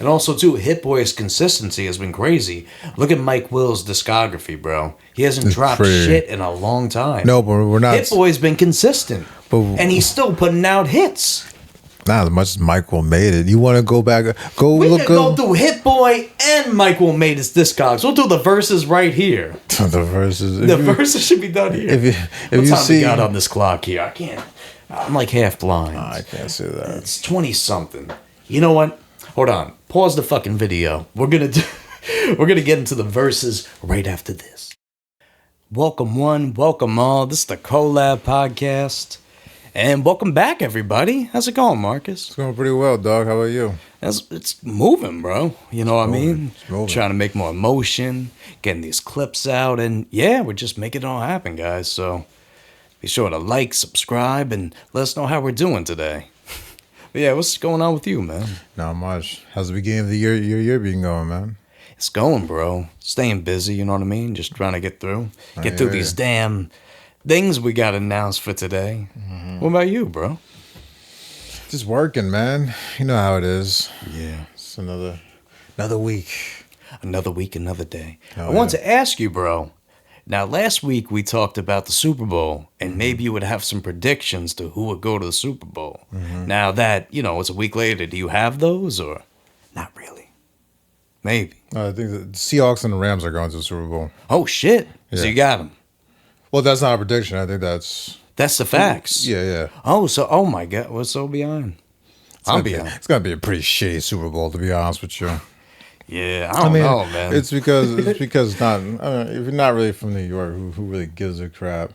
And also, too, Hit Boy's consistency has been crazy. Look at Mike Will's discography, bro. He hasn't It's dropped pretty- shit in a long time. No, but we're not. Hit Boy's been consistent. But- And he's still putting out hits. Not as much as Michael made it. You want to go back? Go We look could go up through Hit Boy and Michael made his discogs. We'll do the verses right here. the verses. The verses should be done here. If What you time see, we got on this clock here? I can't. I'm like half blind. I can't see that. It's 20 something. You know what? Hold on. Pause the fucking video. We're gonna get into the verses right after this. Welcome one, welcome all. This is the Collab Podcast. And welcome back, everybody. How's it going, Marcus? It's going pretty well, dog. How about you? It's moving, bro. You know what I mean? It's moving. Trying to make more emotion, getting these clips out, and yeah, we're just making it all happen, guys. So be sure to like, subscribe, and let us know how we're doing today. But yeah, what's going on with you, man? Not much. How's the beginning of the year? Your year been going, man? It's going, bro. Staying busy, you know what I mean? Just trying to get through. Get through these damn things we got announced for today. What about you, bro? Just working, man. You know how it is. Yeah. It's another week. Another week, another day. Oh, I wanted to ask you, bro. Now, last week we talked about the Super Bowl, and maybe you would have some predictions to who would go to the Super Bowl. Now that, it's a week later, do you have those or not really? Maybe. I think the Seahawks and the Rams are going to the Super Bowl. Oh, shit. So Yeah. you got them. Well, that's not a prediction. I think that's That's the facts. yeah. Oh my God. What's so behind? I'm behind. It's gonna be a pretty shitty Super Bowl, to be honest with you. Yeah, I don't know, man. It's because not if you're not really from New York, who really gives a crap?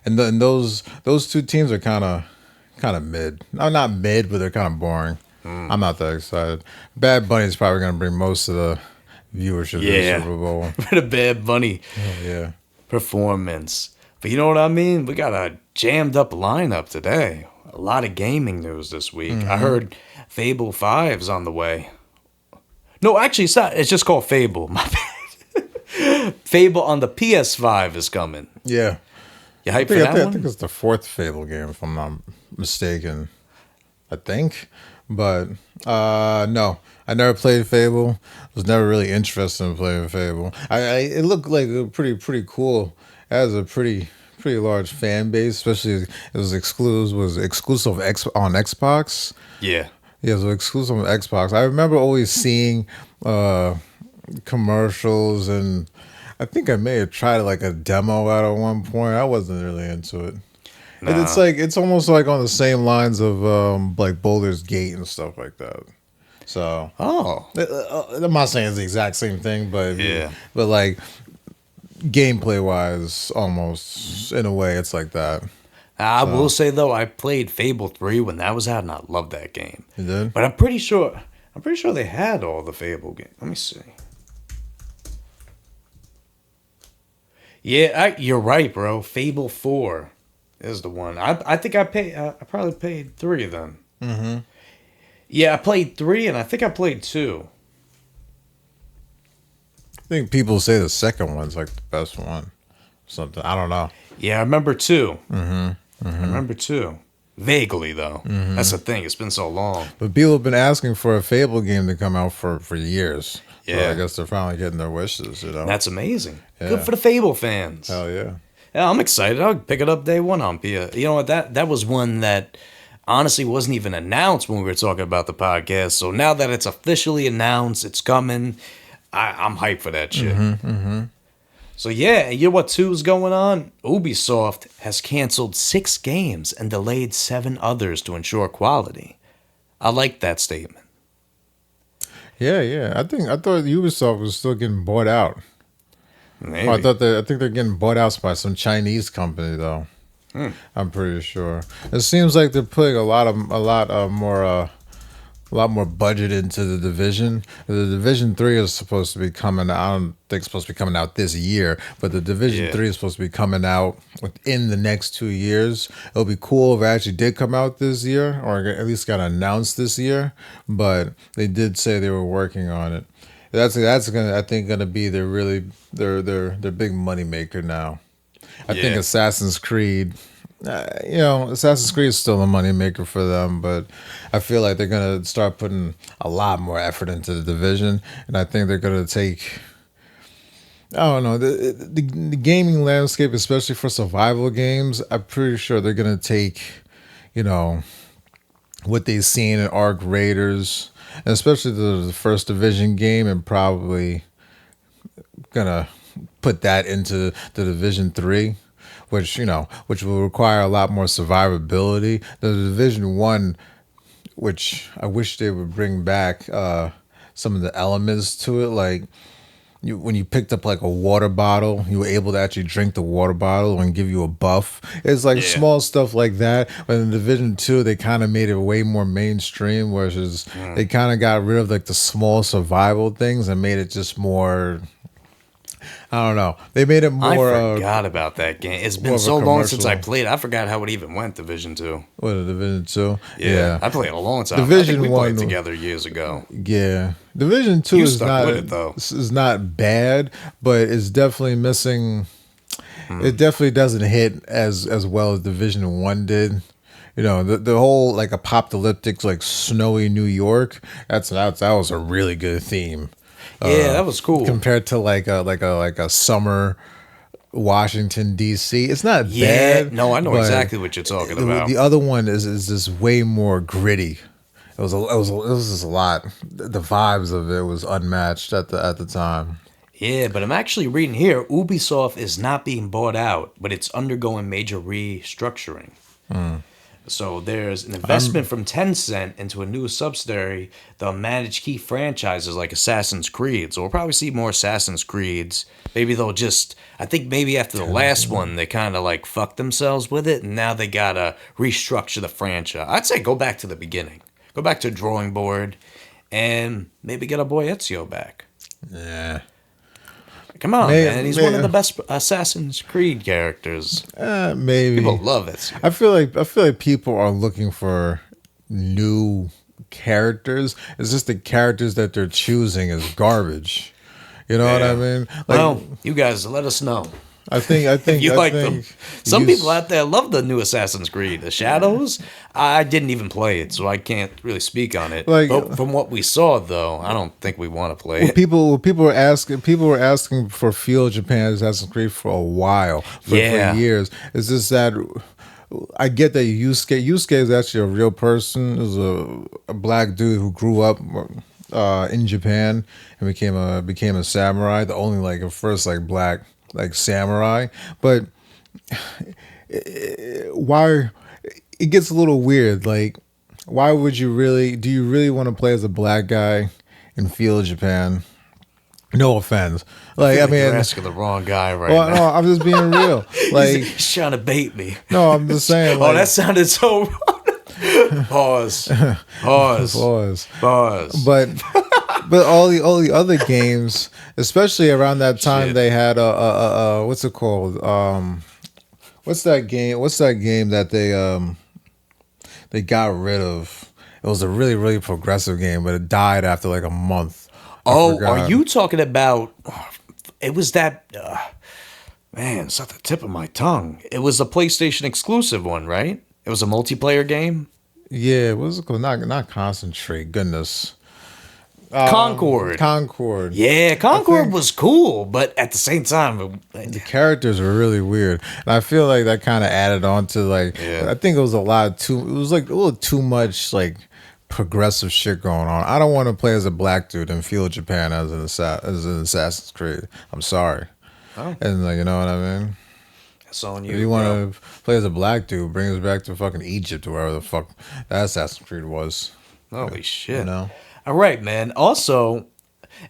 And those two teams are kind of mid. No, not mid, but they're kind of boring. I'm not that excited. Bad Bunny's probably gonna bring most of the viewership to the Super Bowl. For the Bad Bunny Yeah. performance. But you know what I mean? We got a jammed up lineup today. A lot of gaming news this week. I heard Fable 5's on the way. No, actually, it's not. It's just called Fable. My bad. Fable on the PS5 is coming. Yeah. You hype for I that think, I one? think it's the fourth Fable game, if I'm not mistaken. I think. But no. I never played Fable. Was never really interested in playing Fable. It looked like a pretty cool. It has a pretty large fan base, especially it was exclusive on Xbox. Yeah. Yeah, so exclusive on Xbox. I remember always seeing commercials, and I think I may have tried like a demo out at one point. I wasn't really into it. Nah. And it's almost like on the same lines of like Boulder's Gate and stuff like that. So Oh. I'm not saying it's the exact same thing, but Yeah. but like gameplay wise, almost in a way, it's like that. I will say, though, I played Fable 3 when that was out, and I loved that game. You did? But I'm pretty sure they had all the Fable games. Let me see. Yeah, you're right, bro. Fable 4 is the one. I think I probably played 3 then. Mm-hmm. Yeah, I played 3, and I think I played 2. I think people say the second one's like the best one. Something, I don't know. Yeah, I remember 2. I remember 2. Vaguely, though. That's the thing. It's been so long. But people have been asking for a Fable game to come out for years. So Yeah. I guess they're finally getting their wishes, you know? That's amazing. Yeah. Good for the Fable fans. Hell yeah. Yeah, I'm excited. I'll pick it up day one on PS. You know what? That was one that honestly wasn't even announced when we were talking about the podcast. So now that it's officially announced, it's coming. I'm hyped for that shit. So yeah, you know what 2 is going on? Ubisoft has canceled 6 games and delayed 7 others to ensure quality. I like that statement. Yeah. I thought Ubisoft was still getting bought out. Maybe. I think they're getting bought out by some Chinese company though. I'm pretty sure. It seems like they're putting a lot more budget into the Division. The Division 3 is supposed to be coming out. I don't think it's supposed to be coming out this year, but the Division 3 is supposed to be coming out within the next 2 years. It'll be cool if it actually did come out this year, or at least got announced this year, but they did say they were working on it. That's gonna be their big money maker now. I think Assassin's Creed Assassin's Creed is still a moneymaker for them, but I feel like they're gonna start putting a lot more effort into the division, and I think they're gonna take. I don't know the gaming landscape, especially for survival games. I'm pretty sure they're gonna take, you know, what they've seen in Arc Raiders, and especially the first Division game, and probably gonna put that into the Division 3, which will require a lot more survivability. The Division 1, which I wish they would bring back some of the elements to it, like when you picked up like a water bottle, you were able to actually drink the water bottle and give you a buff. It's like Yeah. small stuff like that. But in Division 2, they kind of made it way more mainstream, whereas they kind of got rid of like the small survival things and made it just more. I don't know. They made it I more. forgot about that game. It's more been of a so long since I commercial. played. I forgot how it even went. Division 2. What a Division 2? Yeah, I played a long time. I Division think we played 1 together years ago. Yeah, Division 2 You is stuck not with it, though. is not bad, but it's definitely missing. Hmm. It definitely doesn't hit as well as Division 1 did. The whole like apocalyptic like snowy New York. That was a really good theme. Yeah, that was cool. Compared to like a summer Washington D.C. It's not Yeah, bad. no, I know but exactly what you're talking the, about. the other one is just way more gritty. It was just a lot. The vibes of it was unmatched at the time. Yeah, but I'm actually reading here Ubisoft is not being bought out, but it's undergoing major restructuring. So there's an investment from Tencent into a new subsidiary that'll manage key franchises like Assassin's Creed. So we'll probably see more Assassin's Creeds. Maybe they'll just, I think maybe after the last one, they kind of like fucked themselves with it, and now they gotta restructure the franchise. I'd say go back to the beginning. Go back to the drawing board and maybe get our boy Ezio back. Yeah. Come on, man. He's one of may- the best Assassin's Creed characters. Maybe. People love Ezio. I feel like people are looking for new characters. It's just the characters that they're choosing is garbage. You know what I Yeah. mean? Well, you guys let us know. I think You I like think them. Some you- people out there love the new Assassin's Creed. The Shadows, I didn't even play it, so I can't really speak on it. Like- But from what we saw, though, I don't think we want to play it. People were asking for Feel Japan Assassin's Creed for a while, for years. It's just that I get that Yusuke is actually a real person. It was a black dude who grew up in Japan and became a samurai. The only like first like black like samurai, but why it gets a little weird. Like, why would you really? Do you really want to play as a black guy in Feel Japan? No offense. Like, I You're mean, asking the wrong guy right well, now. no, I'm just being real. Like, He's trying to bait me. no, I'm just saying. Oh, Like, that sounded so. Pause. Pause. was. Pause. But all the other games, especially around that time, Shit. they had what's it called? What's that game? What's that game that they got rid of? It was a really really progressive game, but it died after like a month. I Oh, forgot. are you talking about? It was that. Man, it's at the tip of my tongue. It was a PlayStation exclusive one, right? It was a multiplayer game. Yeah, what's it called? Not Concentrate. Goodness. Concord. Concord. Yeah, Concord think- was cool, but at the same time, The characters were really weird, and I feel like that kind of added on to like. Yeah. I think it was a lot too. It was like a little too much like progressive shit going on. I don't want to play as a black dude and feel Japan as an Assassin's Creed. I'm sorry, Oh. and like you know what I mean. it's on If you. you bro. want to play as a black dude, bring us back to fucking Egypt or wherever the fuck that Assassin's Creed was. Holy shit. You know. All right, man. Also,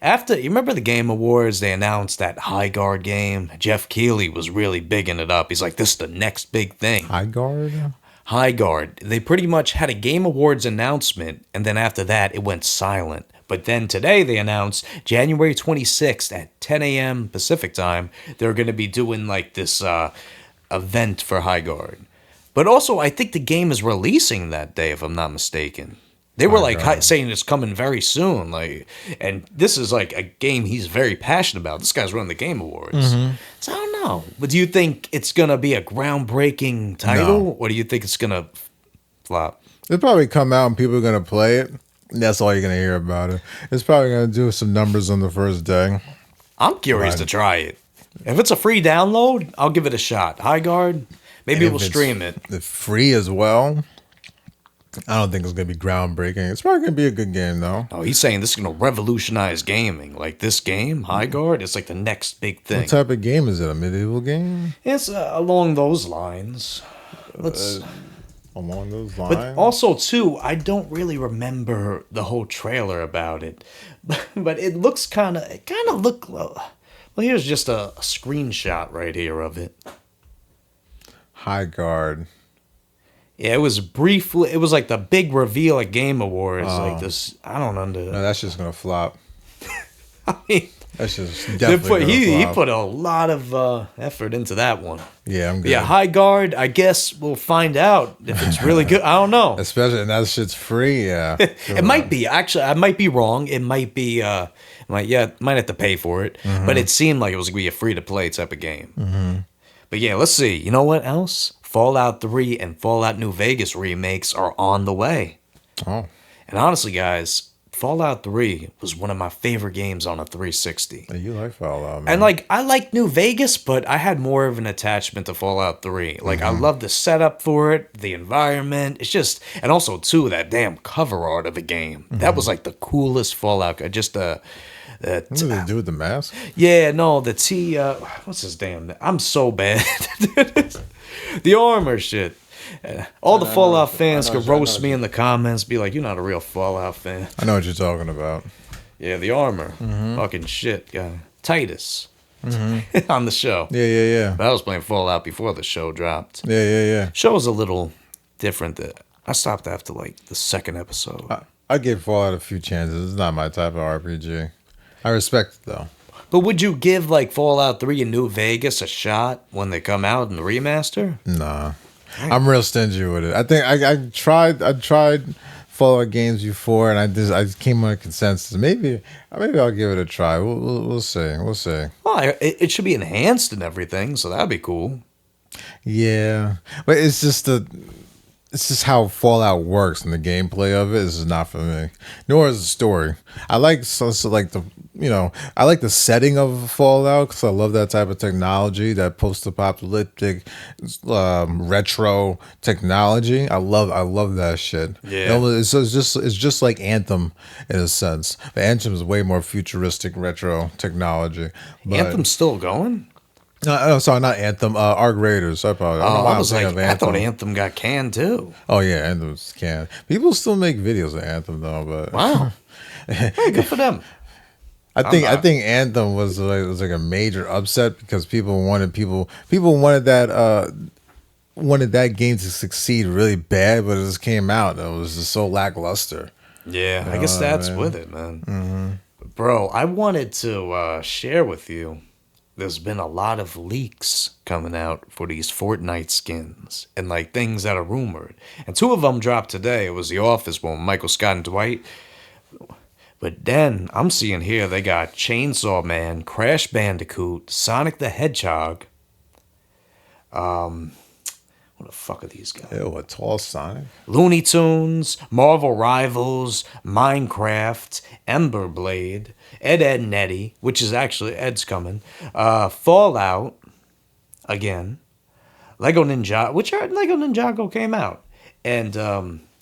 after you remember the Game Awards, they announced that Highguard game. Jeff Keighley was really bigging it up. He's like, "This is the next big thing." Highguard. Highguard. They pretty much had a Game Awards announcement, and then after that, it went silent. But then today they announced January 26th at 10 a.m. Pacific time, they're going to be doing like this event for Highguard. But also, I think the game is releasing that day, if I'm not mistaken. They were like saying it's coming very soon, and this is like a game he's very passionate about. This guy's running the Game Awards, so I don't know. But do you think it's gonna be a groundbreaking title, or do you think it's gonna flop? It'll probably come out and people are gonna play it. And that's all you're gonna hear about it. It's probably gonna do some numbers on the first day. I'm curious to try it. If it's a free download, I'll give it a shot. Highguard, maybe we'll stream it. It's free as well. I don't think it's gonna be groundbreaking. It's probably gonna be a good game though. Oh, he's saying this is gonna revolutionize gaming. Like this game, Highguard, it's like the next big thing. What type of game is it? A medieval game? It's along those lines. Let's. Along those lines. But also, too, I don't really remember the whole trailer about it, but it looks kind of. It kind of looked. Well, here's just a screenshot right here of it. Highguard. Yeah, it was briefly. It was like the big reveal at Game Awards. Like this, I don't know. No, that's just gonna flop. I mean, that's just definitely he put a lot of effort into that one. Yeah, I'm good. Yeah, Highguard. I guess we'll find out if it's really good. I don't know. Especially, and that shit's free. Yeah, it might be. Actually, I might be wrong. It might be. Might have to pay for it. But it seemed like it was gonna be a free to play type of game. But yeah, let's see. You know what else? Fallout 3 and Fallout New Vegas remakes are on the way. Oh. And honestly, guys, Fallout 3 was one of my favorite games on a 360. You like Fallout, man. And like, I like New Vegas, but I had more of an attachment to Fallout 3. Like, I love the setup for it, the environment. It's just, and also too, that damn cover art of the game. That was like the coolest Fallout. Just what do they do with the mask? Yeah, no, what's his damn? I'm so bad. The armor shit. All the Fallout fans could roast me in the comments, be like, "You're not a real Fallout fan." I know what you're talking about. Yeah, the armor, fucking shit, guy. Titus on the show. Yeah. But I was playing Fallout before the show dropped. Yeah. Show was a little different. I stopped after like the second episode. I gave Fallout a few chances. It's not my type of RPG. I respect it though. But would you give like Fallout 3 and New Vegas a shot when they come out in the remaster? Nah. I'm real stingy with it. I think I tried Fallout games before and I came on a consensus. Maybe I'll give it a try. We'll see. We'll see. Well, it should be enhanced and everything, so that'd be cool. Yeah. But it's just how Fallout works and the gameplay of it is not for me. Nor is the story. I like I like the setting of Fallout because I love that type of technology, that post-apocalyptic, retro technology. I love that shit. Yeah. It's just like Anthem in a sense. But Anthem is way more futuristic retro technology. But Anthem's still going? No, sorry, not Anthem. Arc Raiders. I thought Anthem got canned too. Oh yeah, Anthem's canned. People still make videos of Anthem though, but wow, hey, good for them. I think Anthem was like a major upset because people wanted that game to succeed really bad, but it just came out and it was just so lackluster. Yeah, I guess that's with it, man. Bro, I wanted to share with you. There's been a lot of leaks coming out for these Fortnite skins and like things that are rumored. And two of them dropped today. It was The Office one, Michael Scott and Dwight. But then I'm seeing here they got Chainsaw Man, Crash Bandicoot, Sonic the Hedgehog. What the fuck are these guys? Ew, a tall Sonic. Looney Tunes, Marvel Rivals, Minecraft, Ember Blade, Ed, and Eddie, which is actually Ed's coming. Fallout, again. Lego Ninjago came out. And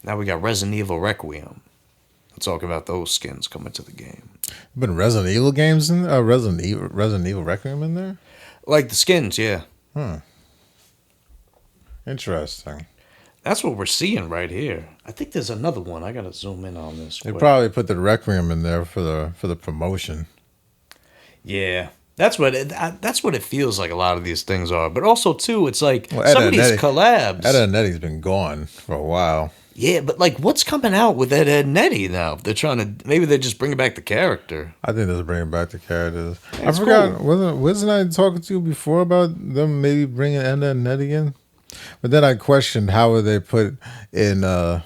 now we got Resident Evil Requiem. I'm talking about those skins coming to the game. Been Resident Evil games in Resident Evil Requiem in there? Like the skins, yeah. Interesting. That's what we're seeing right here. I think there's another one. I gotta zoom in on this. They quick. probably put the Requiem in there for the promotion. Yeah, that's what it feels like. A lot of these things are, but also too, it's like some of these collabs. Ed and Eddie's been gone for a while. Yeah, but like, what's coming out with Ed and Eddie now? They're trying to maybe they're just bringing back the character. I think they're bringing back the characters. That's I forgot. cool. Wasn't I talking to you before about them maybe bringing Ed and Eddie in? But then I questioned how would they put in Ed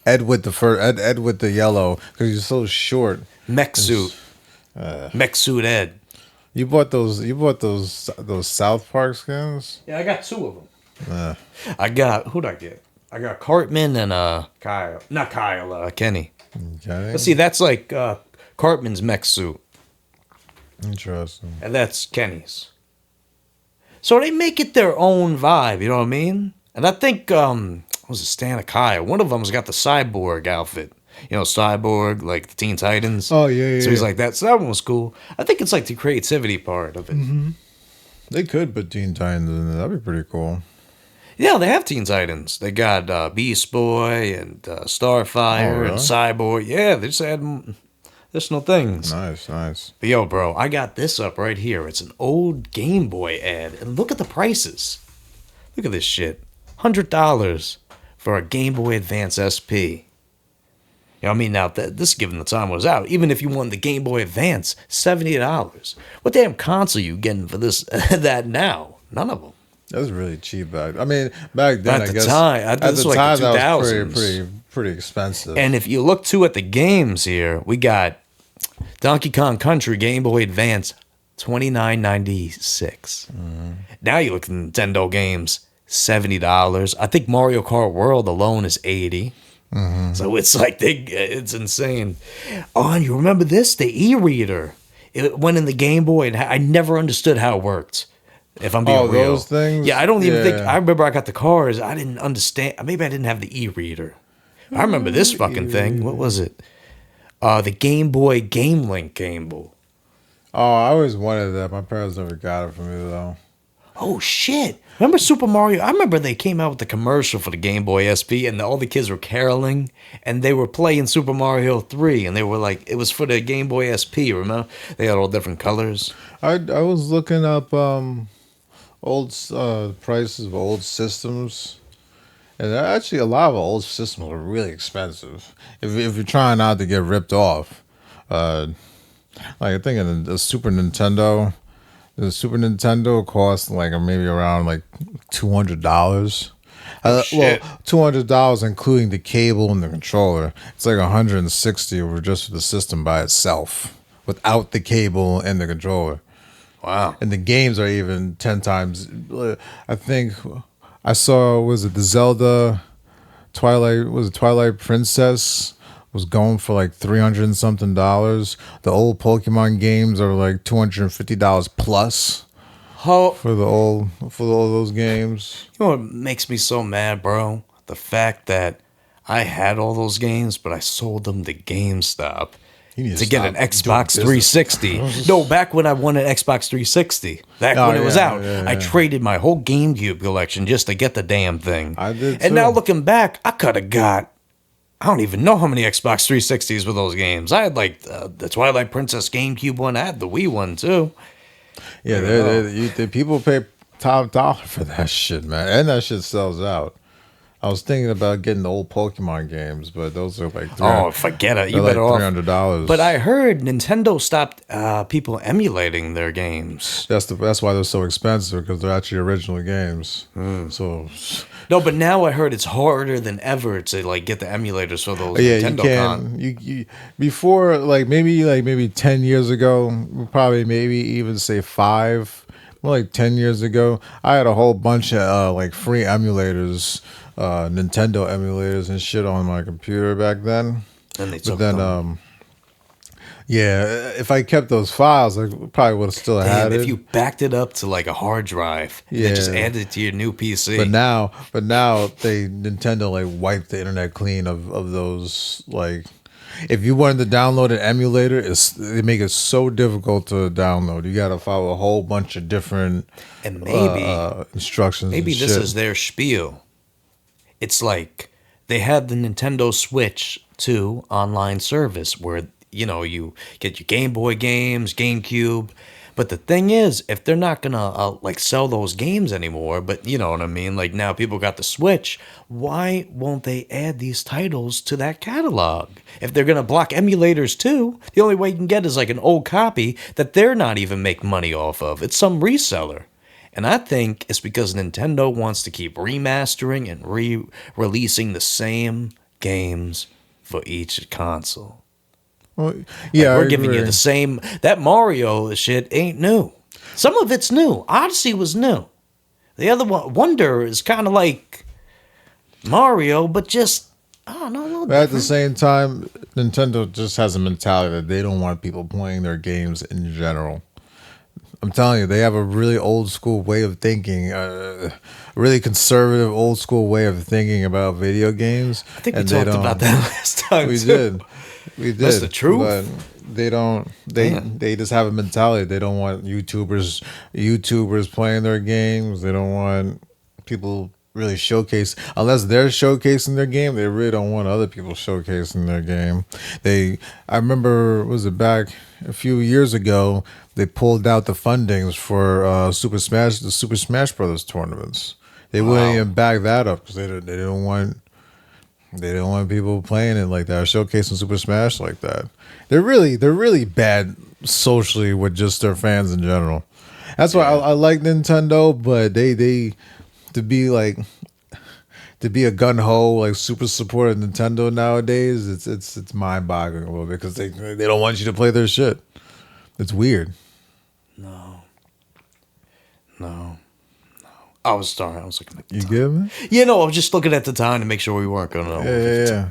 with the yellow because he's so short. Mech suit Ed. You bought those. You bought those South Park skins. Yeah, I got two of them. Uh, I got who'd I get? I got Cartman and Kyle. Not Kyle, Kenny. okay. But see, that's like Cartman's mech suit, Interesting. and that's Kenny's. So they make it their own vibe. You know what I mean? And I think what was it Stan or Kyle? One of them's got the cyborg outfit. You know, cyborg like the Teen Titans. Oh yeah. So he's like that. So that one was cool. I think it's like the creativity part of it. They could put Teen Titans in there. That'd be pretty cool. Yeah, they have Teen Titans. They got Beast Boy and Starfire Oh, really? and Cyborg. Yeah, they just add additional things. Nice. But yo, bro, I got this up right here. It's an old Game Boy ad. And look at the prices. Look at this shit. $100 for a Game Boy Advance SP. You know what I mean? Now, this given the time it was out, even if you won the Game Boy Advance, $70. What damn console you getting for this that now? None of them. That was really cheap back. I mean, back then, At I the guess. time, at this the was time, like the that was 2000s. pretty expensive. And if you look too at the games here, we got Donkey Kong Country Game Boy Advance, $29.96. Now you look at Nintendo games, $70. I think Mario Kart World alone is $80. So it's like it's insane. Oh, and you remember this? The e-reader. It went in the Game Boy, and I never understood how it worked. If I'm being real, those things. yeah, I don't even think. Yeah. I remember I got the cars. I didn't understand. Maybe I didn't have the e-reader. I remember this fucking thing. What was it? The Game Boy Game Link cable. Oh, I always wanted that. My parents never got it for me though. Oh shit! Remember Super Mario? I remember they came out with the commercial for the Game Boy SP, and all the kids were caroling, and they were playing Super Mario 3, and they were like, it was for the Game Boy SP. Remember? They had all different colors. I was looking up old prices of old systems, and actually a lot of old systems are really expensive. If you're trying not to get ripped off, like I think in the Super Nintendo. The Super Nintendo cost like maybe around like $200. Well, $200 including the cable and the controller. It's like $160 over just for the system by itself, without the cable and the controller. Wow. And the games are even 10 times. I think I saw was it the Zelda Twilight Princess was going for like $300 and something. The old Pokemon games are like $250 plus How, for all those games. you know what makes me so mad, bro? The fact that I had all those games, but I sold them to GameStop You need to get an stop Xbox doing business. 360. No, back when I won an Xbox 360, back Oh, when it was yeah, out, yeah, I yeah. traded my whole GameCube collection just to get the damn thing. I did And now too. looking back, I could have got. I don't even know how many Xbox 360s were those games. I had like the Twilight Princess GameCube one. I had the Wii one too. Yeah, the people pay top dollar for that shit, man, and that shit sells out. I was thinking about getting the old Pokemon games, but those are like Oh, forget it. You they're better like off. $300. But I heard Nintendo stopped people emulating their games. That's why they're so expensive, because they're actually original games. So No, but now I heard it's harder than ever to like get the emulators for those yeah, Nintendo you can. You before maybe 10 years ago, probably maybe even say 5, more like 10 years ago, I had a whole bunch of like free emulators, Nintendo emulators and shit on my computer back then. And they But took then them. yeah, if I kept those files, I probably would have still had Damn, it. if you backed it up to like a hard drive and then just Yeah. added it to your new PC. But now Nintendo like wiped the internet clean of those. Like, if you wanted to download an emulator, they make it so difficult to download. You got to follow a whole bunch of different And maybe instructions. maybe and this shit. is their spiel. It's like they had the Nintendo Switch 2 online service where, you know, you get your Game Boy games, GameCube. But the thing is, if they're not gonna like sell those games anymore, but you know what I mean, like now people got the Switch, why won't they add these titles to that catalog? If they're gonna block emulators too, the only way you can get is like an old copy that they're not even making money off of. It's some reseller. And I think it's because Nintendo wants to keep remastering and re-releasing the same games for each console. Well, Like, yeah, I we're giving you agree. the same. That Mario shit ain't new. Some of it's new. Odyssey was new. The other one, Wonder, is kind of like Mario, but just I don't know, a little But at the different. same time, Nintendo just has a mentality that they don't want people playing their games in general. I'm telling you, they have a really old school way of thinking, a really conservative old school way of thinking about video games, I think we and they talked about don't. that last time We too. did, we That's the did, but truth. they don't. Man. They just have a mentality. They don't want YouTubers playing their games. They don't want people really showcase unless they're showcasing their game. They really don't want other people showcasing their game. I remember, was it back a few years ago? They pulled out the fundings for the Super Smash Brothers tournaments. They wouldn't Wow. even back that up because they didn't want people playing it like that, showcasing Super Smash like that. They're really bad socially with just their fans in general. That's why Yeah. I like Nintendo, but they to be like to be a gun ho like super supportive of Nintendo nowadays. It's mind boggling a little bit because they don't want you to play their shit. It's weird. No. No. I was sorry. I was looking at the You time. get me? Yeah, no, I was just looking at the time to make sure we weren't going Yeah, over yeah, 50. yeah.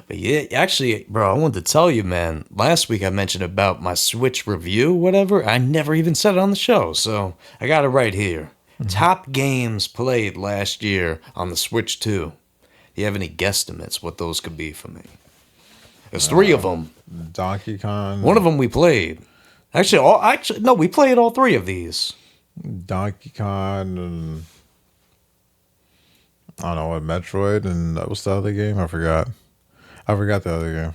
But yeah, actually, bro, I wanted to tell you, man. Last week I mentioned about my Switch review, whatever. I never even said it on the show, so I got it right here. Top games played last year on the Switch 2. Do you have any guesstimates what those could be for me? There's three of them. Donkey Kong, One of them we played. Actually, no, we played all three of these. Donkey Kong, and I don't know what Metroid, and that was the other game. I forgot. I forgot the other game.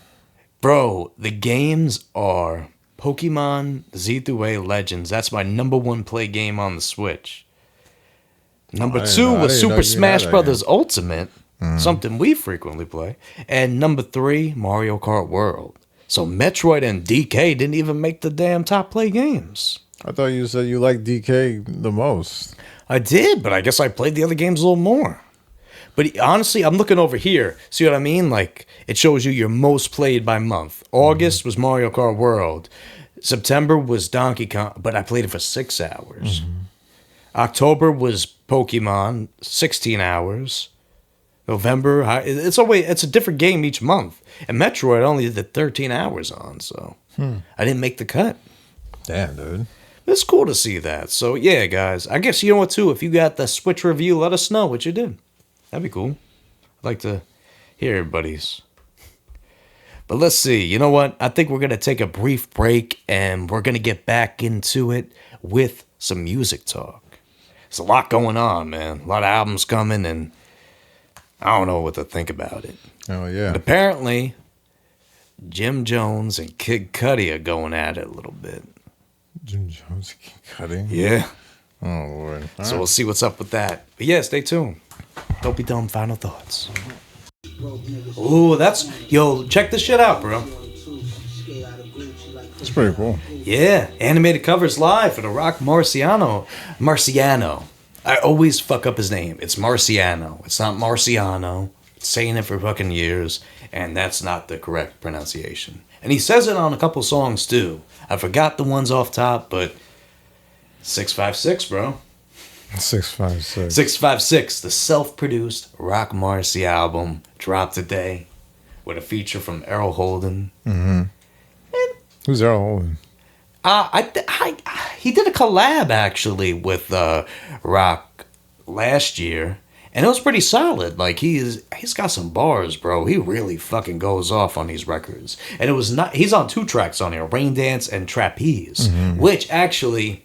Bro, the games are Pokemon Z through A Legends. That's my number one play game on the Switch. Number two I was didn't know Super you had Smash that Brothers game. Ultimate, something we frequently play. And number three, Mario Kart World. So Metroid and DK didn't even make the damn top play games. I thought you said you liked DK the most. I did, but I guess I played the other games a little more. But honestly, I'm looking over here. See what I mean? Like, it shows you your most played by month. August was Mario Kart World. September was Donkey Kong, but I played it for 6 hours. October was Pokemon, 16 hours. November, it's a different game each month. And Metroid I only did 13 hours on, so I didn't make the cut. Damn, dude. It's cool to see that. So yeah, guys, I guess you know what too. If you got the Switch review, let us know what you did. That'd be cool. I'd like to hear everybody's. But let's see. You know what? I think we're gonna take a brief break and we're gonna get back into it with some music talk. There's a lot going on, man. A lot of albums coming, and I don't know what to think about it. Oh yeah. Apparently, Jim Jones and Kid Cudi are going at it a little bit. Jim Jones cutting. Yeah. Oh Lord. All So right. we'll see what's up with that. But yeah, stay tuned. Don't be dumb. Final thoughts. Ooh, check this shit out, bro. It's pretty cool. Yeah, animated covers live for the Rock Marciano. I always fuck up his name. It's Marciano. It's not Marciano. It's saying it for fucking years, and that's not the correct pronunciation. And he says it on a couple songs too. I forgot the ones off top, but 656, bro. 656. 656, the self-produced Rock Marcy album, dropped today with a feature from Errol Holden. Who's Errol Holden? He did a collab actually with Rock last year, and it was pretty solid. Like he's got some bars, bro. He really fucking goes off on these records, and it was not. He's on 2 tracks on here, Rain Dance and Trapeze, which actually,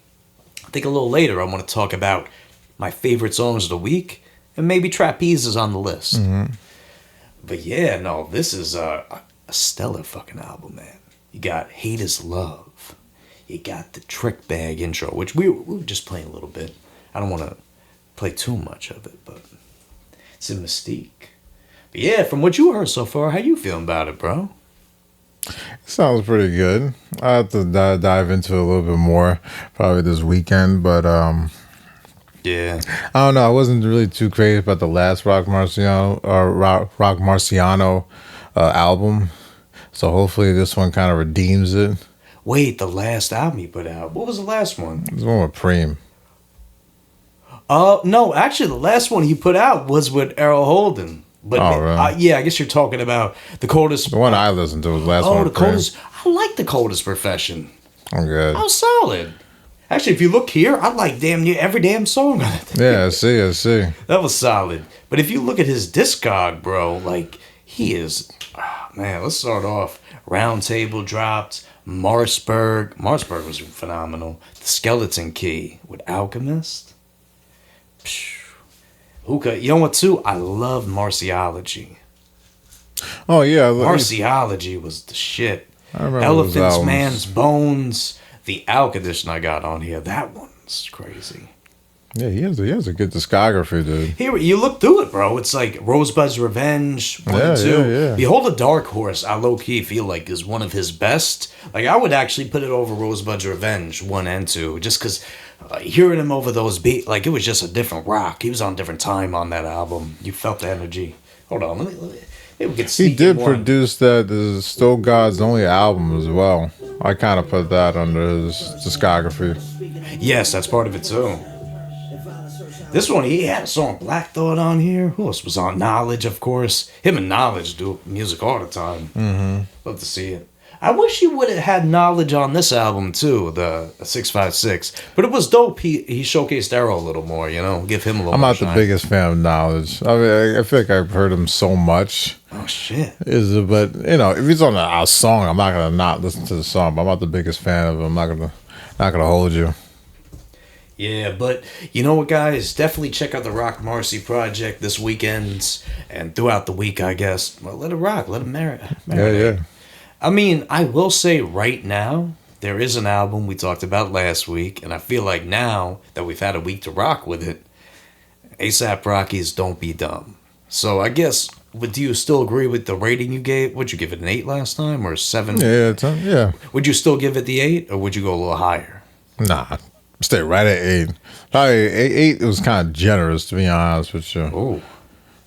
I think a little later I want to talk about my favorite songs of the week, and maybe Trapeze is on the list. But yeah, no, this is a stellar fucking album, man. You got Hate Is Love. You got the Trick Bag intro, which we were just playing a little bit. I don't want to play too much of it, but it's a mystique. But yeah, from what you heard so far, how you feeling about it, bro? Sounds pretty good. I have to dive into it a little bit more probably this weekend, but Yeah. I don't know. I wasn't really too crazy about the last Rock Marciano album. So hopefully this one kind of redeems it. Wait, the last album he put out. What was the last one? This one with Preem. No, actually, the last one he put out was with Errol Holden. But really? yeah, I guess you're talking about the coldest. The one I listened to was the last one. Oh, the with Preem. coldest. I like the coldest profession. I'm good. That was solid. Actually, if you look here, I like damn near every damn song on it. Yeah, I see. That was solid. But if you look at his discog, bro, like he is, man. Let's start off. Round Table dropped. Marsburg was phenomenal. The Skeleton Key with Alchemist. Hookah. You know what, too? I love Marciology. Oh, yeah. Marciology was the shit. I remember Elephants, those albums. Man's Bones. The Alchemist I got on here. That one's crazy. Yeah, he has a good discography, dude. Here, you look through it, bro. It's like Rosebud's Revenge 1 and 2. Yeah. Behold a Dark Horse, I low-key feel like is one of his best. Like, I would actually put it over Rosebud's Revenge 1 and 2, just because hearing him over those beats, like, it was just a different rock. He was on a different time on that album. You felt the energy. Hold on, let me maybe we could He sneak did in one. produce the Still God's Only album as well. I kind of put that under his discography. Yes, that's part of it, too. This one, he had a song Black Thought on here. Who else was on? Knowledge, of course. Him and Knowledge do music all the time. Mm-hmm. Love to see it. I wish he would have had Knowledge on this album, too, the 656. But it was dope. He showcased Arrow a little more, you know? Give him a little I'm more not shine. the biggest fan of Knowledge. I mean, I feel like I've heard him so much. Oh, shit. But, you know, if he's on a song, I'm not going to not listen to the song. But I'm not the biggest fan of him. I'm not gonna hold you. Yeah, but you know what, guys? Definitely check out the Rock Marcy project this weekend and throughout the week, I guess. Well, let it rock. Let it marinate. Yeah. I mean, I will say right now, there is an album we talked about last week, and I feel like now that we've had a week to rock with it, A$AP Rocky's Don't Be Dumb. So I guess, do you still agree with the rating you gave? Would you give it an 8 last time or 7? Yeah. Would you still give it the 8 or would you go a little higher? Nah, stay right at 8. Probably 8 was kind of generous, to be honest with you. Oh.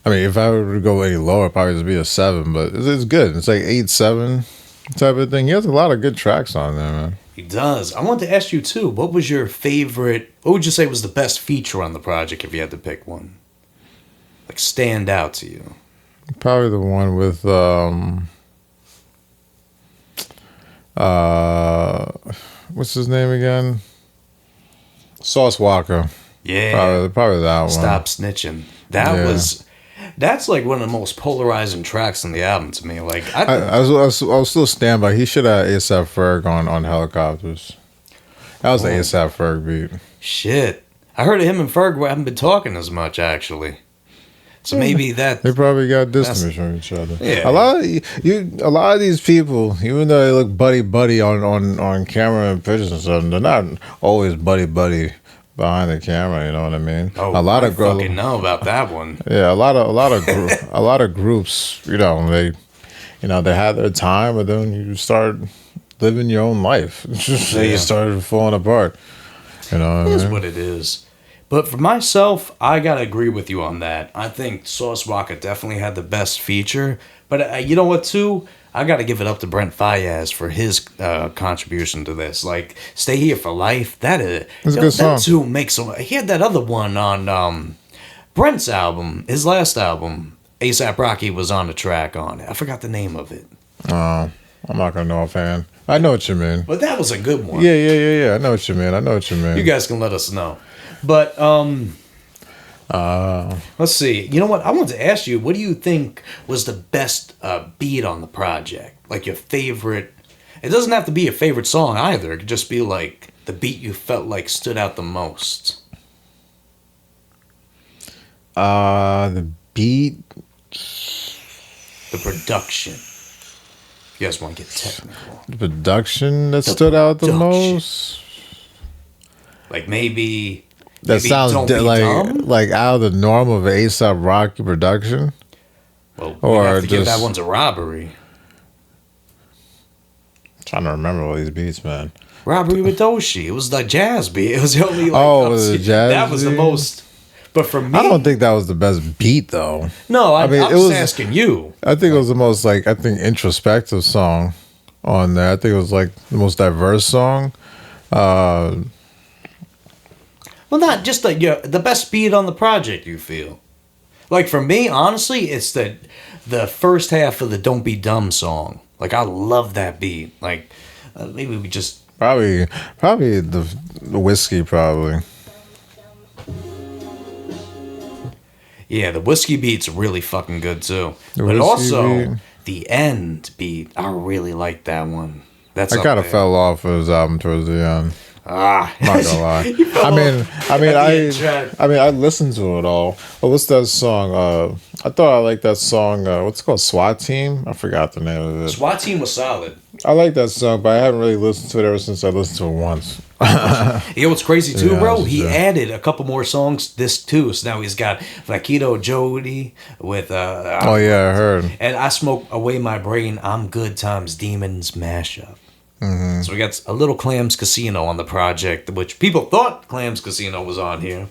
I mean, if I were to go any lower, it'd probably just be a 7, but it's good. It's like 8, 7 type of thing. He has a lot of good tracks on there, man. He does. I want to ask you, too, what was your favorite, what would you say was the best feature on the project if you had to pick one? Like, stand out to you. Probably the one with, what's his name again? Sauce Walker. Yeah. Probably that one. Stop Snitching. That's like one of the most polarizing tracks on the album to me. Like, I'll still stand by. He should have A$AP Ferg on Helicopters. That was the A$AP Ferg beat. Shit. I heard of him and Ferg haven't been talking as much, actually. So maybe that... They probably got distance from each other. Yeah. A lot of these people, even though they look buddy on camera and pictures and stuff, they're not always buddy behind the camera. You know what I mean? Oh, a lot I of girls fucking know about that one. Yeah, a lot of groups. You know, they had their time, but then you start living your own life. So you started falling apart. You know, It is what it is. But for myself, I gotta agree with you on that. I think Sauce Walker definitely had the best feature. But you know what, too? I gotta give it up to Brent Faiyaz for his contribution to this. Like, Stay Here for Life. That's a good song. That too makes some. He had that other one on Brent's album, his last album. A$AP Rocky was on the track on it. I forgot the name of it. I'm not gonna know offhand. I know what you mean. But that was a good one. Yeah. I know what you mean. You guys can let us know. But let's see. You know what? I wanted to ask you, what do you think was the best beat on the project? Like your favorite. It doesn't have to be your favorite song either. It could just be like the beat you felt like stood out the most. The beat. The production. You guys want to get technical. The production that stood out the production. most. Like maybe That sounds Don't Be Dumb? like out of the norm of A$AP Rocky production. Well, we Or have to give just- that one to Robbery. Trying to remember all these beats, man. Robbery with Doshi. It was the jazz beat. It was the only like Oh, was it upbeat- jazz That was the beat? most But for me, I don't think that was the best beat though. no, I mean, I'm it was. asking you. I think it was the most introspective song on there. I think it was like the most diverse song. Well, not just the best beat on the project. You feel like for me, honestly, it's the first half of the "Don't Be Dumb" song. Like I love that beat. Like maybe we just Probably the whiskey. Probably. yeah, the whiskey beat's really fucking good too. The But whiskey also beat. the end beat, I really like that one. That's I up kind of there. fell off of his album towards the end. Ah, Not gonna lie. fell I mean, off at the end track. I listened to it all. But what's that song? I thought I liked that song. What's it called? SWAT Team. I forgot the name of it. SWAT Team was solid. I like that song, but I haven't really listened to it ever since I listened to it once. You know what's crazy too, Yeah, bro? that's He true. added a couple more songs this too. So now he's got Vaquito Jody with Oh yeah, I heard. and I Smoke Away My Brain, I'm Good Times Demons mashup. Mm-hmm. So we got a little Clams Casino on the project, which people thought Clams Casino was on here.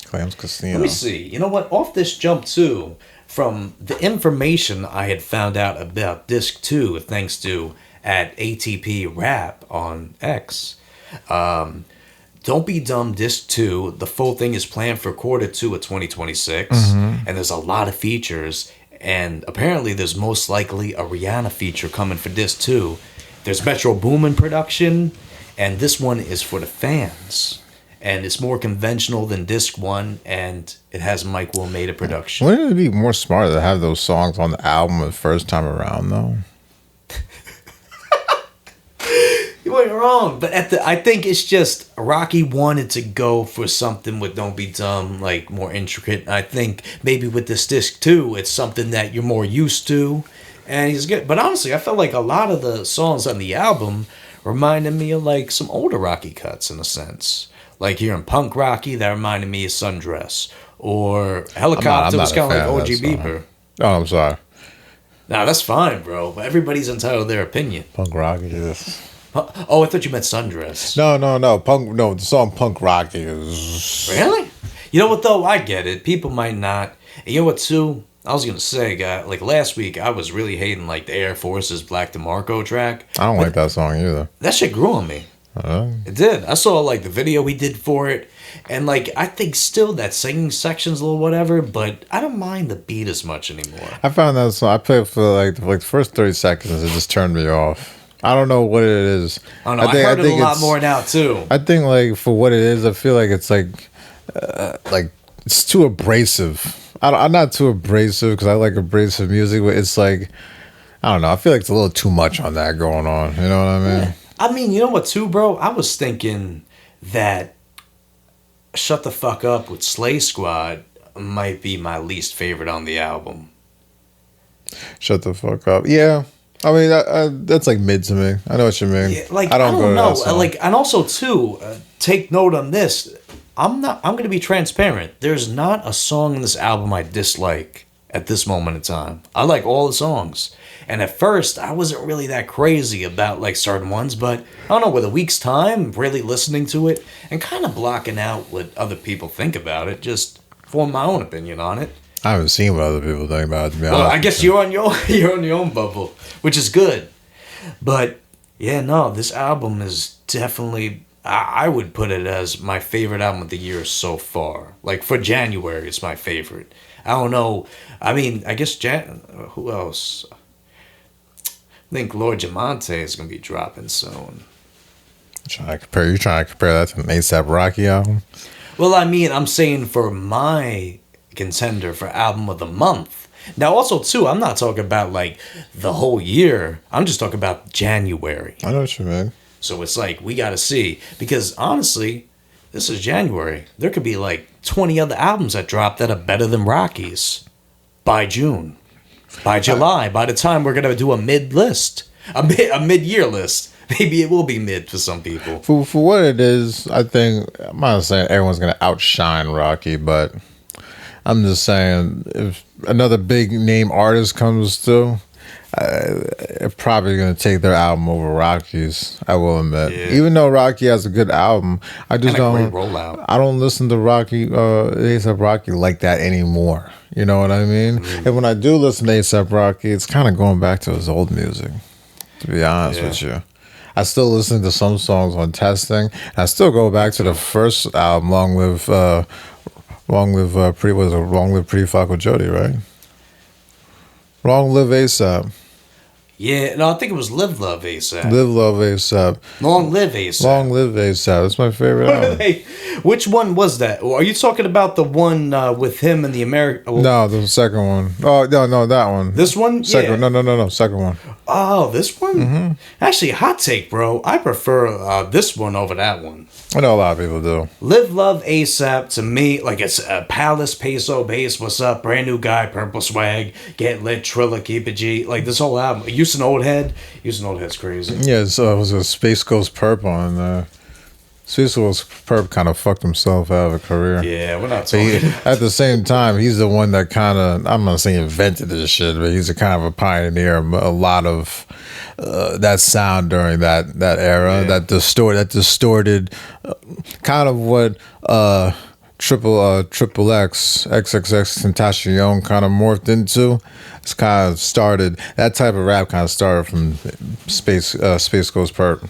Clams Casino. Let me see. You know what? Off this jump too, from the information I had found out about Disc 2, thanks to at ATP Rap on X. Don't Be Dumb Disc 2, the full thing is planned for quarter 2 of 2026. And there's a lot of features. And apparently there's most likely a Rihanna feature coming for Disc 2. There's Metro Boomin production. And this one is for the fans. And it's more conventional than Disc 1. And it has Mike Will made a production. Wouldn't it be more smart to have those songs on the album the first time around, though? You weren't wrong, but I think it's just Rocky wanted to go for something with "Don't Be Dumb," like more intricate. I think maybe with this disc too, it's something that you're more used to, and he's good. But honestly, I felt like a lot of the songs on the album reminded me of like some older Rocky cuts in a sense. Like here in Punk Rocky, that reminded me of Sundress, or Helicopter I'm was not a kind of like fan of OG that song. Beeper. Oh, I'm sorry. Nah, that's fine, bro. Everybody's entitled to their opinion. Punk rock is. Oh, I thought you meant Sundress. No. Punk. No, the song Punk Rock is. Really? You know what though? I get it. People might not. And you know what too? I was gonna say, guy. Like last week, I was really hating like the Air Force's Black DeMarco track. I don't like that song either. That shit grew on me. It did. I saw like the video we did for it, and like I think still that singing section's a little whatever, but I don't mind the beat as much anymore. I found that song. I played it for like the first 30 seconds. It just turned me off. I don't know what it is. I don't know. I heard it a lot more now too. I think like for what it is, I feel like it's like it's too abrasive. I'm not too abrasive because I like abrasive music, but it's like I don't know. I feel like it's a little too much on that going on. You know what I mean? Yeah. I mean, you know what too, bro? I was thinking that Shut the Fuck Up with Slay Squad might be my least favorite on the album. Shut the fuck up. Yeah. I mean, that's like mid to me. I know what you mean. Yeah, like I don't go to know. that song. Like, and also too, take note on this. I'm going to be transparent. There's not a song in this album I dislike at this moment in time. I like all the songs. And at first, I wasn't really that crazy about like certain ones, but I don't know, with a week's time, really listening to it and kind of blocking out what other people think about it, just form my own opinion on it. I haven't seen what other people think about it, to be Well, honest. I guess you're on your own bubble, which is good. But yeah, no, this album is definitely, I would put it as my favorite album of the year so far. Like for January, it's my favorite. I don't know. I mean, I guess who else? I think Lord Jamonte is going to be dropping soon. You trying to compare that to an ASAP Rocky album? Well, I mean, I'm saying for my contender for album of the month. Now, also, too, I'm not talking about like the whole year. I'm just talking about January. I know what you mean. So it's like, we got to see. Because honestly, this is January. There could be like 20 other albums that drop that are better than Rocky's by June. By July, by the time we're gonna do a mid list, a mid-year list, maybe it will be mid for some people. For what it is, I think I'm not saying everyone's gonna outshine Rocky, but I'm just saying if another big name artist comes through, They're probably gonna take their album over Rocky's. I will admit, Yeah. even though Rocky has a good album, I just And a don't. great rollout. I don't listen to Rocky, ASAP Rocky like that anymore. You know what I mean? And when I do listen to ASAP Rocky, it's kind of going back to his old music. To be honest with you, I still listen to some songs on Testing. I still go back to the first album, Long Live Pretty Fuck with Jody, right? Long Live ASAP. Yeah, no, I think it was Live Love ASAP. Live Love ASAP. Long Live ASAP. Long Live ASAP. That's my favorite album. Hey, which one was that? Are you talking about the one with him and the American? No, the second one. Oh, no, that one. This one? Second. Yeah. No. Second one. Oh, this one? Actually, hot take, bro. I prefer this one over that one. I know a lot of people do. Live Love ASAP to me, like it's a Palace Peso Bass. What's up? Brand new guy, Purple Swag, Get Lit, Trilla, Keep It G. Like this whole album. Houston Old Head. Houston Old Head's crazy. Yeah, so it was a Space Ghost Perp on there. Space Ghost Perp kind of fucked himself out of a career. Yeah, we're not But talking. at the same time, he's the one that kind of, I'm not saying invented this shit, but he's a kind of a pioneer of a lot of that sound during that era, that distorted kind of what Triple X XXX Tentacion kind of morphed into. It's kind of started, that type of rap kind of started from Space Ghost Perp.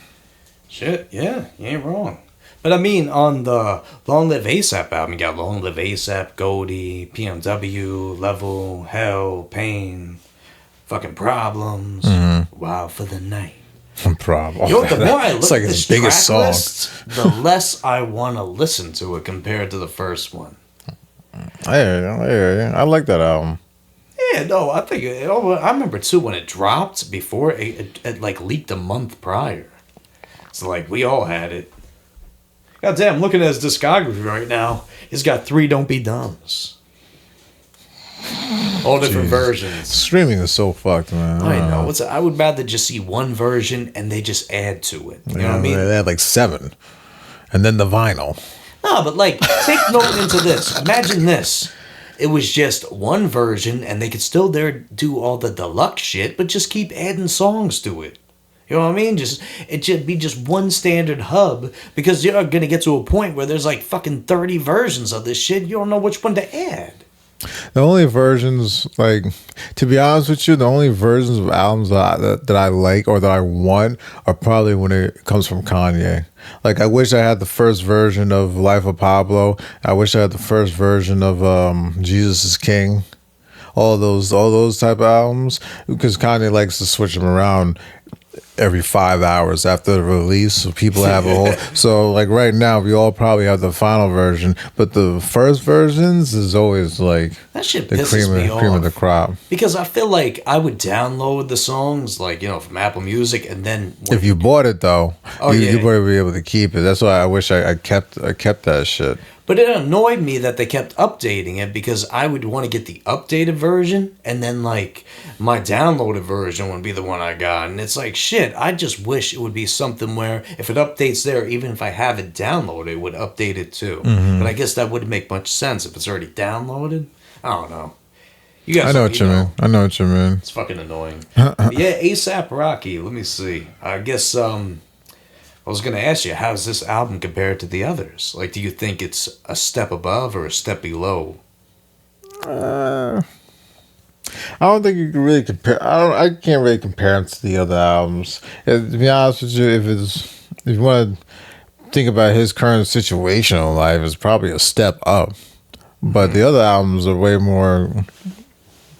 Shit, yeah, you ain't wrong. But I mean, on the Long Live ASAP album, you got Long Live ASAP, Goldie, PMW, Level, Hell, Pain, fucking Problems, Wild for the Night. Problem. Yo, the more I It's look like at his this biggest track song. list, the less I want to listen to it compared to the first one. I hear you. I like that album. Yeah, no, I think I remember too when it dropped before it like leaked a month prior. So like we all had it. Goddamn, looking at his discography right now, he's got 3 Don't Be Dumbs. All different versions. Streaming is so fucked, man. I know. I would rather just see one version and they just add to it. You know what I mean? They had like 7. And then the vinyl. No, but like, take note into this. Imagine this. It was just one version and they could still do all the deluxe shit, but just keep adding songs to it. You know what I mean? It should be just one standard hub, because you're gonna get to a point where there's like fucking 30 versions of this shit. You don't know which one to add. The only versions, like, to be honest with you, the only versions of albums that I like or that I want are probably when it comes from Kanye. Like, I wish I had the first version of Life of Pablo. I wish I had the first version of Jesus is King. All those type of albums, because Kanye likes to switch them around every 5 hours after the release, so people have a whole. So like right now, we all probably have the final version, but the first versions is always like That shit the pisses me cream of the off. crop. Because I feel like I would download the songs, like, you know, from Apple Music, and then If you bought it though, you yeah. better be able to keep it. That's why I wish I kept that shit. But it annoyed me that they kept updating it, because I would want to get the updated version, and then like my downloaded version would be the one I got. And it's like, shit, I just wish it would be something where if it updates there, even if I have it downloaded, it would update it too. But I guess that wouldn't make much sense if it's already downloaded. I don't know. You guys, I know what you mean. I know what you mean. It's fucking annoying. Yeah, ASAP Rocky. Let me see. I guess I was gonna ask you, how's this album compared to the others? Like, do you think it's a step above or a step below? I don't think you can really compare. I can't really compare them to the other albums. To be honest with you, if you want to think about his current situation in life, it's probably a step up. But the other albums are way more,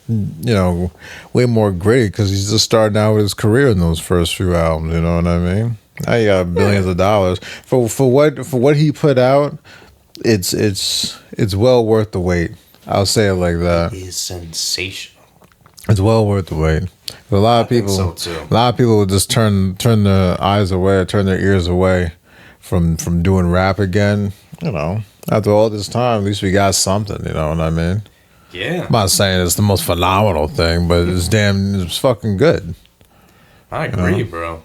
way more gritty, because he's just starting out with his career in those first few albums. You know what I mean? Now you got billions of dollars for what he put out. It's well worth the wait. I'll say it like that. It is sensational. It's well worth the wait. A lot of people, so too. a lot of people will just turn their eyes away, or turn their ears away from doing rap again. You know, after all this time, at least we got something. You know what I mean? Yeah, I'm not saying it's the most phenomenal thing, but it's fucking good. I agree, bro.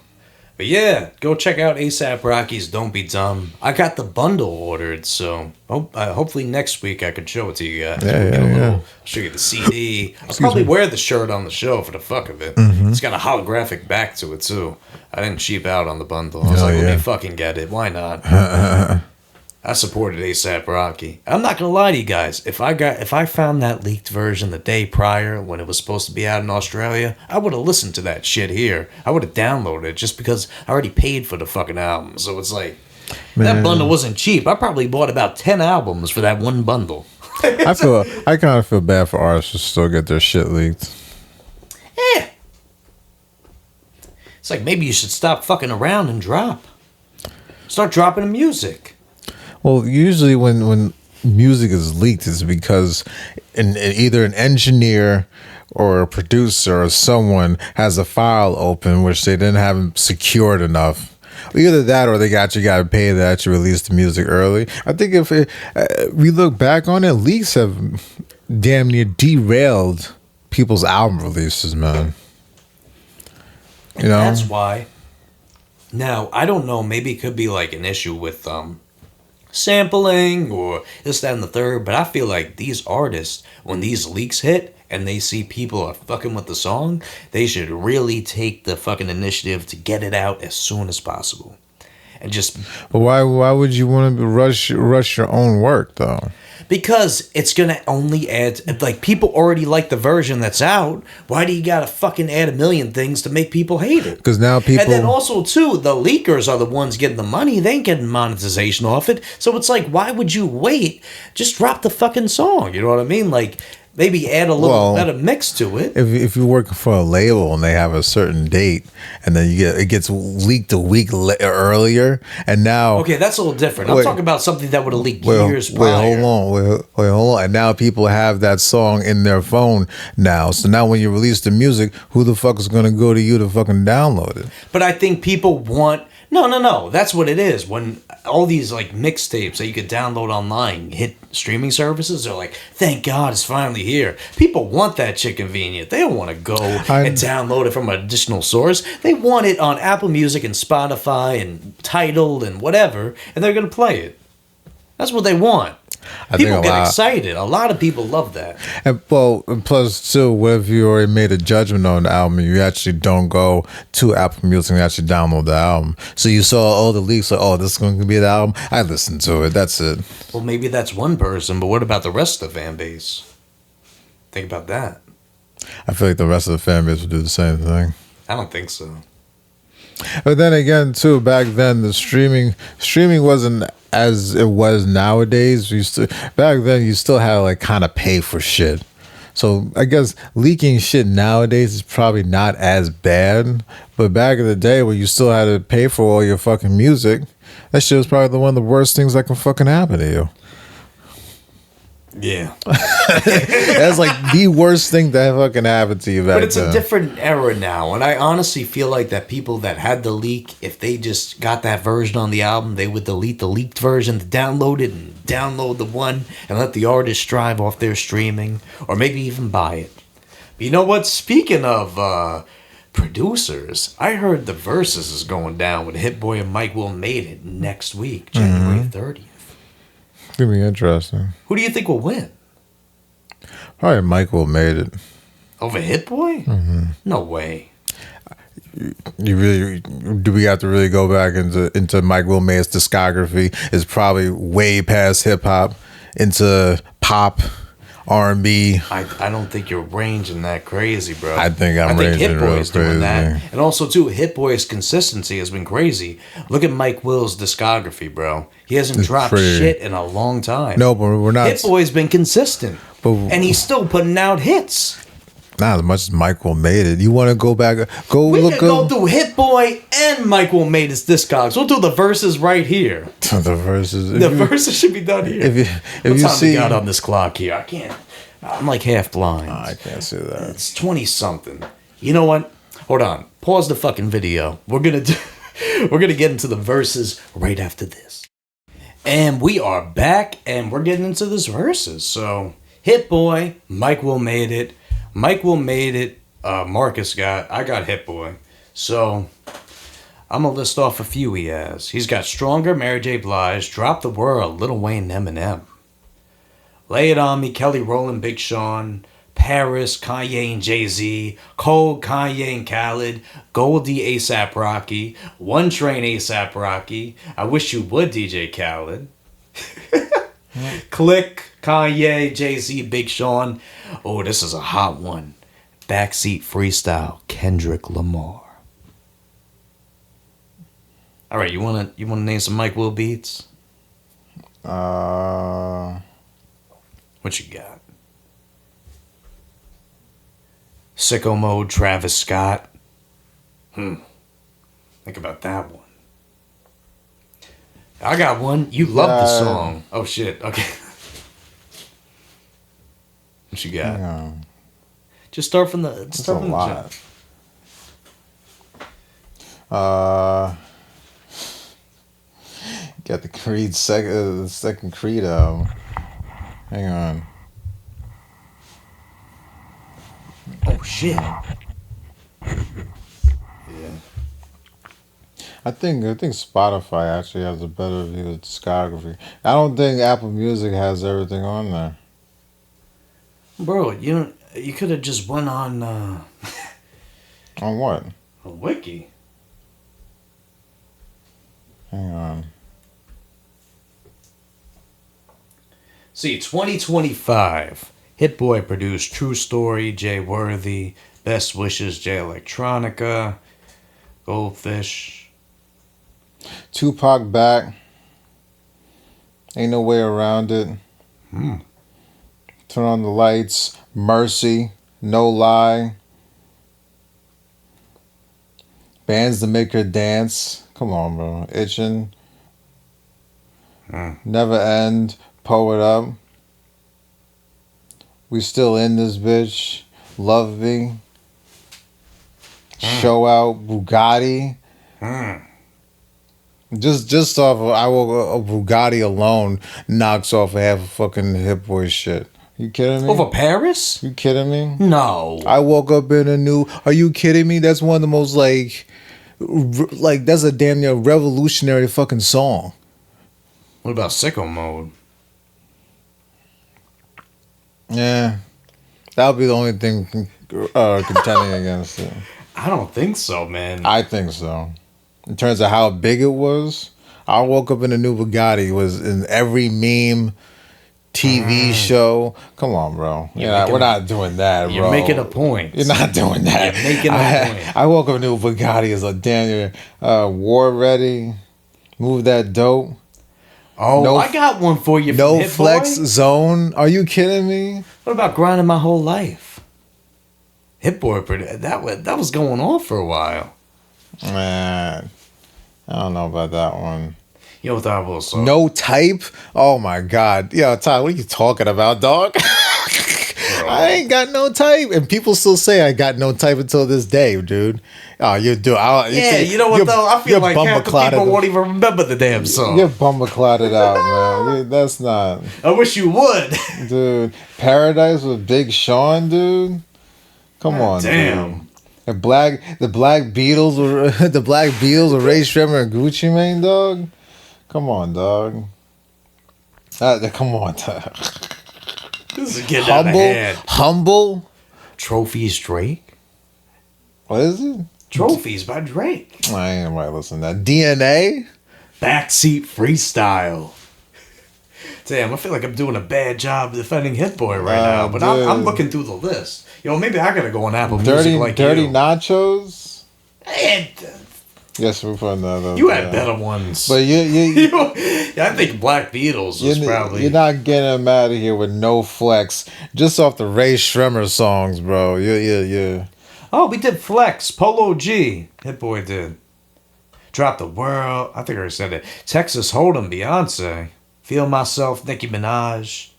But But yeah, go check out ASAP Rocky's Don't Be Dumb. I got the bundle ordered, so hopefully next week I could show it to you guys. I'll show you the CD. I'll probably wear the shirt on the show for the fuck of it. It's got a holographic back to it, too. I didn't cheap out on the bundle. I was let me fucking get it. Why not? I supported ASAP Rocky. I'm not gonna lie to you guys. If I found that leaked version the day prior when it was supposed to be out in Australia, I would have listened to that shit here. I would have downloaded it just because I already paid for the fucking album. So it's like that bundle wasn't cheap. I probably bought about 10 albums for that one bundle. I kind of feel bad for artists who still get their shit leaked. Yeah. It's like maybe you should stop fucking around and drop. Start dropping the music. Well, usually when music is leaked, it's because either an engineer or a producer or someone has a file open which they didn't have secured enough. Either that or they got to pay to actually release the music early. I think if we look back on it, leaks have damn near derailed people's album releases, man. You know? That's why. Now, I don't know, maybe it could be like an issue with sampling or this, that, and the third, but I feel like these artists, when these leaks hit and they see people are fucking with the song, they should really take the fucking initiative to get it out as soon as possible. And just... But why would you want to rush your own work, though? Because it's going to only add... Like, people already like the version that's out. Why do you got to fucking add a million things to make people hate it? Because now people... And then also, too, the leakers are the ones getting the money. They ain't getting monetization off it. So it's like, why would you wait? Just drop the fucking song. You know what I mean? Like... Maybe add a little better mix to it. If you're working for a label and they have a certain date, and then it gets leaked a week earlier, and now okay, that's a little different. I'm talking about something that would have leaked years prior. Hold on, and now people have that song in their phone now. So now when you release the music, who the fuck is going to go to you to fucking download it? But I think people want. No. That's what it is. When all these like mixtapes that you could download online hit streaming services, they're like, thank God it's finally here. People want that shit convenient. They don't want to go and download it from an additional source. They want it on Apple Music and Spotify and Tidal and whatever, and they're going to play it. That's what they want. People get excited. A lot of people love that. And plus too, what if you already made a judgment on the album and you actually don't go to Apple Music and actually download the album? So you saw all the leaks, like, oh, this is going to be the album. I listened to it. That's it. Well, maybe that's one person, but what about the rest of the fan base? Think about that. I feel like the rest of the fan base would do the same thing. I don't think so. But then again, too, back then the streaming wasn't as it was nowadays. Back then you still had to like kind of pay for shit. So I guess leaking shit nowadays is probably not as bad. But back in the day when you still had to pay for all your fucking music, that shit was probably one of the worst things that can fucking happen to you. Yeah. That's like the worst thing that fucking happened to you back then. But it's a different era now, and I honestly feel like that people that had the leak, if they just got that version on the album, they would delete the leaked version to download it and download the one and let the artist drive off their streaming, or maybe even buy it. But you know what? Speaking of producers, I heard the Verzuz is going down with Hit Boy and Mike Will Made It next week, January 30th. It's gonna be interesting. Who do you think will win? Probably Mike Will Made It. Over Hit Boy? Mm-hmm. No way. You really do? We have to really go back into Mike Will Made's discography. It's probably way past hip hop, into pop, R&B. I don't think you're ranging that crazy, bro. I think Hit Boy's doing that, and also too, Hit Boy's consistency has been crazy. Look at Mike Will's discography, bro. He hasn't dropped shit in a long time. No, but we're not. Hit Boy's been consistent, and he's still putting out hits. Not as much as Mike Will Made It. You want to go back? We can go through Hit Boy and Mike Will Made It's discogs. We'll do the verses right here. The verses. Verses should be done here. If what you time see, we got on this clock here? I can't. I'm like half blind. I can't see that. It's 20 something. You know what? Hold on. Pause the fucking video. We're gonna get into the verses right after this. And we are back, and we're getting into this verses. So Hit Boy, Mike Will Made It. Mike Will Made It. Marcus I got Hit Boy. So I'm gonna list off a few he has. He's got Stronger, Mary J. Blige, Drop the World, Lil Wayne, Eminem. Lay It On Me, Kelly Rowland, Big Sean. Paris, Kanye and Jay-Z. Cold, Kanye and Khaled. Goldie, A$AP Rocky. One Train, A$AP Rocky. I Wish You Would, DJ Khaled. Click, Kanye, Jay-Z, Big Sean. Oh, this is a hot one. Backseat Freestyle, Kendrick Lamar. All right, you wanna name some Mike Will beats? What you got? Sicko Mode, Travis Scott. Think about that one. I got one. You love the song. Oh shit. Okay. What you got? Yeah. Just start from the. That's a lot. Got the Creed the second Creed album. Hang on. Oh shit. Yeah. I think Spotify actually has a better view of discography. I don't think Apple Music has everything on there. Bro, you could have just went on On what? a wiki. Hang on. See, 2025. Hit Boy produced True Story, Jay Worthy, Best Wishes, Jay Electronica, Goldfish. Tupac back. Ain't no way around it. Turn on the lights. Mercy. No lie. Bands to make her dance. Come on, bro. Itching. Never end. Pull It Up. We Still In This Bitch. Love Me. Show Out. Bugatti. Just off of I Woke Up, Bugatti alone knocks off half a fucking Hit Boy shit. You kidding me? Over Paris? You kidding me? No. I woke up in a new. Are you kidding me? That's one of the most like that's a damn near revolutionary fucking song. What about Sicko Mode? Yeah, that would be the only thing contending against it. I don't think so, man. I think so. In terms of how big it was, I Woke Up in a New Bugatti was in every meme, TV show. Come on, bro. We're not doing that, bro. You're making a point. You're not doing that. You're making a point. I Woke Up in a New Bugatti is a damn near War Ready. Move That Dope. Oh, no, I got one for you. No Hit Flex Boy? Zone. Are you kidding me? What about Grinding My Whole Life? Hit Boy, that was going on for a while. Man, I don't know about that one. You know what that was? So. No Type? Oh my God. Yo, Ty, what are you talking about, dog? I ain't got no type. And people still say I got no type until this day, dude. Oh, you do. You know what, though? I feel like half the people won't even remember the damn song. You're bummer clotted out, man. That's not. I wish you would. Dude, Paradise with Big Sean, dude. Come on, damn. Dude. The Black Beatles with Ray Shremmer and Gucci Mane, dog. Come on, dog. Come on, dog. This is getting out of hand. Humble. Trophies Drake. What is it? Trophies by Drake. I ain't right listen to that. DNA. Backseat Freestyle. Damn, I feel like I'm doing a bad job defending Hit Boy right now, but I'm looking through the list. Yo, maybe I gotta go on Apple Music like Dirty you. Nachos. And, yes, we're putting that up. You had better ones. But I think Black Beatles was probably. You're not getting them out of here with No Flex, just off the Ray Shremmer songs, bro. Yeah. Oh, we did Flex, Polo G. Hit Boy did. Drop the World. I think I already said it. Texas Hold'em, Beyonce. Feel Myself, Nicki Minaj.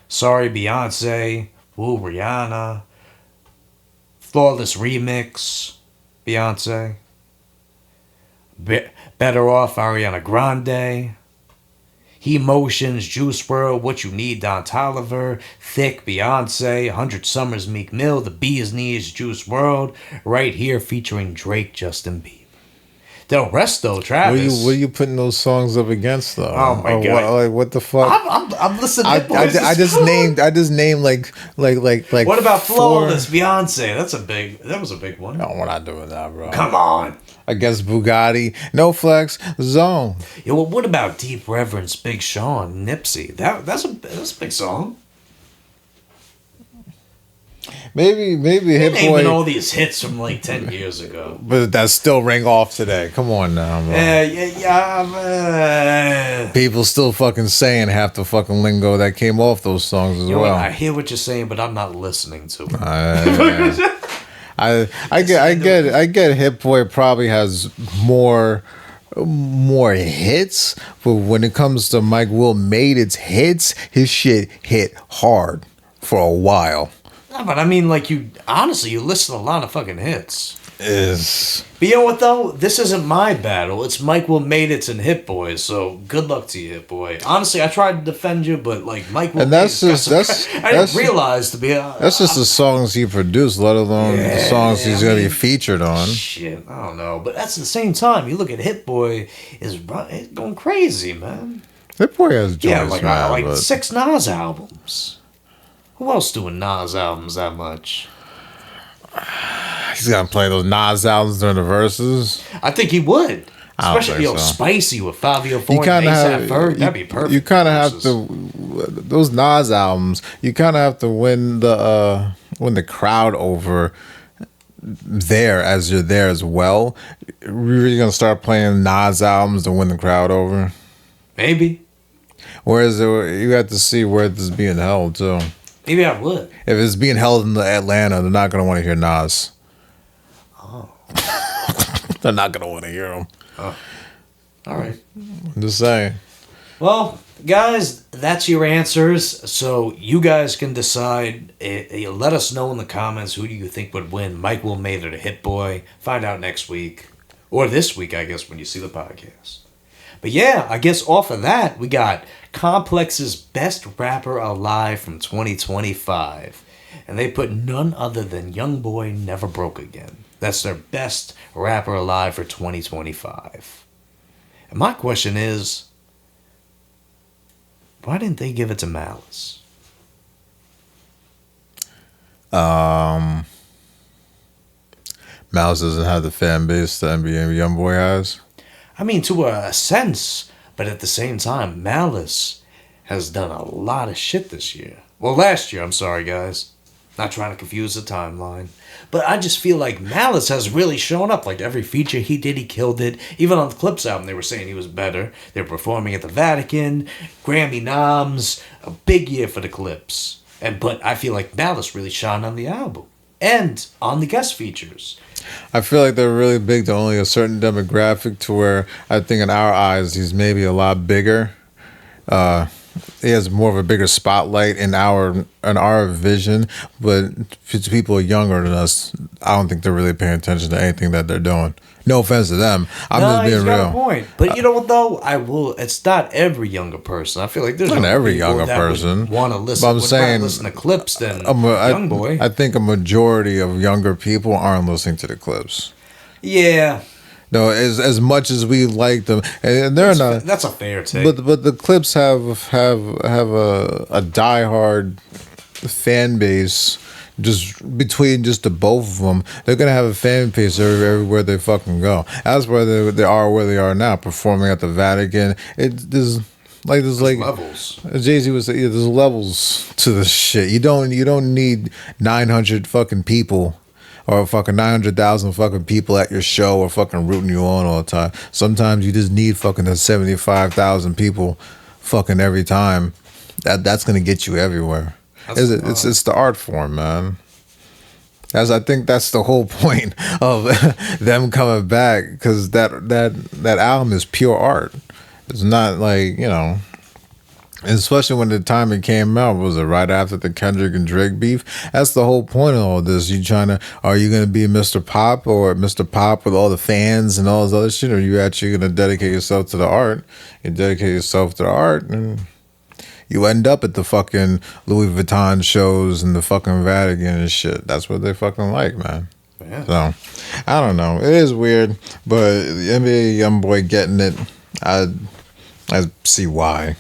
Sorry, Beyonce. Woo, Rihanna. Flawless Remix, Beyonce. Better Off, Ariana Grande. Emotions, Juice WRLD, What You Need, Don Toliver. Thick, Beyonce. 100 Summers, Meek Mill. The Bee's Knees, Juice WRLD. Right Here, featuring Drake, Justin Bieber. Del Resto, Travis. What are you putting those songs up against though? Oh my God. What the fuck? I'm listening to Hit Boys. I just named like. What about four- Flawless Beyonce? That was a big one. No, we're not doing that, bro. Come on. I guess Bugatti, No Flex, Zone. Yeah, well, what about Deep Reverence, Big Sean, Nipsey? That's a big song. Maybe Hit Naming Boy, all these hits from like 10 years ago. but that still ring off today. Come on now, bro. People still fucking saying half the fucking lingo that came off those songs as You know well. what? I hear what you're saying, but I'm not listening to it. I get Hit Boy probably has more hits, but when it comes to Mike Will made its hits, his shit hit hard for a while. No, but I mean, like, you listen a lot of fucking hits. Is But you know what, though? This isn't my battle. It's Mike Will Made It and Hit Boy, so good luck to you, Hit Boy. Honestly, I tried to defend you, but, like, Mike Will and that's Made It just I didn't realize to be... that's just the songs he produced, let alone the songs he's gonna be featured on. Shit, I don't know. But that's the same time. You look at Hit Boy, it's going crazy, man. Hit Boy has joints, Yeah, man, like but 6 Nas albums. Who else doing Nas albums that much? he's gonna play those Nas albums during the verses. I think he would. I don't Especially, think so. Spicy with Fabio Four You and kind of ASAP have Ferg. That'd be perfect. You kind of have versus. to those Nas albums. You kind of have to win the crowd over there as you're there as well. We're really gonna start playing Nas albums to win the crowd over. Maybe. Whereas you have to see where this is being held too. Maybe I would. If it's being held in Atlanta, they're not gonna want to hear Nas. Oh. They're not gonna want to hear him. All right. I'm just saying. Well, guys, that's your answers. So you guys can decide. Let us know in the comments who do you think would win, Mike Will Made It or Hit Boy. Find out next week. Or this week, I guess, when you see the podcast. But yeah, I guess off of that, we got Complex's Best Rapper Alive from 2025. And they put none other than Youngboy Never Broke Again. That's their best rapper alive for 2025. And my question is, why didn't they give it to Malice? Malice doesn't have the fan base that NBA Youngboy has. I mean, to a sense, but at the same time, Malice has done a lot of shit this year. Well, last year, I'm sorry, guys. Not trying to confuse the timeline. But I just feel like Malice has really shown up. Like, every feature he did, he killed it. Even on the Clips album, they were saying he was better. They were performing at the Vatican, Grammy noms. A big year for the Clips. But I feel like Malice really shined on the album. And on the guest features. I feel like they're really big to only a certain demographic, to where I think in our eyes he's maybe a lot bigger. He has more of a bigger spotlight in our vision, but to people younger than us, I don't think they're really paying attention to anything that they're doing. No offense to them. I'm just being he's got real. a point. But you know what though? It's not every younger person. I feel like there's Not every people younger that person. want to listen. But I'm would saying rather listen to Clips than I Young Boy. I think a majority of younger people aren't listening to the Clips. Yeah, No, as much as we like them, and they're not. that's a fair take. But the Clips have a diehard fan base. Just between just the both of them, they're gonna have a fan base everywhere they fucking go. That's where they are where they are now, performing at the Vatican. There's like levels. Jay-Z was saying, there's levels to this shit. You don't need 900 fucking people. Or fucking 900,000 fucking people at your show, or fucking rooting you on all the time. Sometimes you just need fucking the 75,000 people fucking every time. That's gonna get you everywhere. It's the art form, man. I think that's the whole point of them coming back, because that album is pure art. It's not like, especially when the time it came out, was it right after the Kendrick and Drake beef? That's the whole point of all this. Are you gonna be Mr. Pop, or Mr. Pop with all the fans and all this other shit? Or are you actually gonna dedicate yourself to the art? You dedicate yourself to the art, and you end up at the fucking Louis Vuitton shows and the fucking Vatican and shit. That's what they fucking like, man. Yeah. So, I don't know. It is weird, but the NBA YoungBoy getting it, I see why.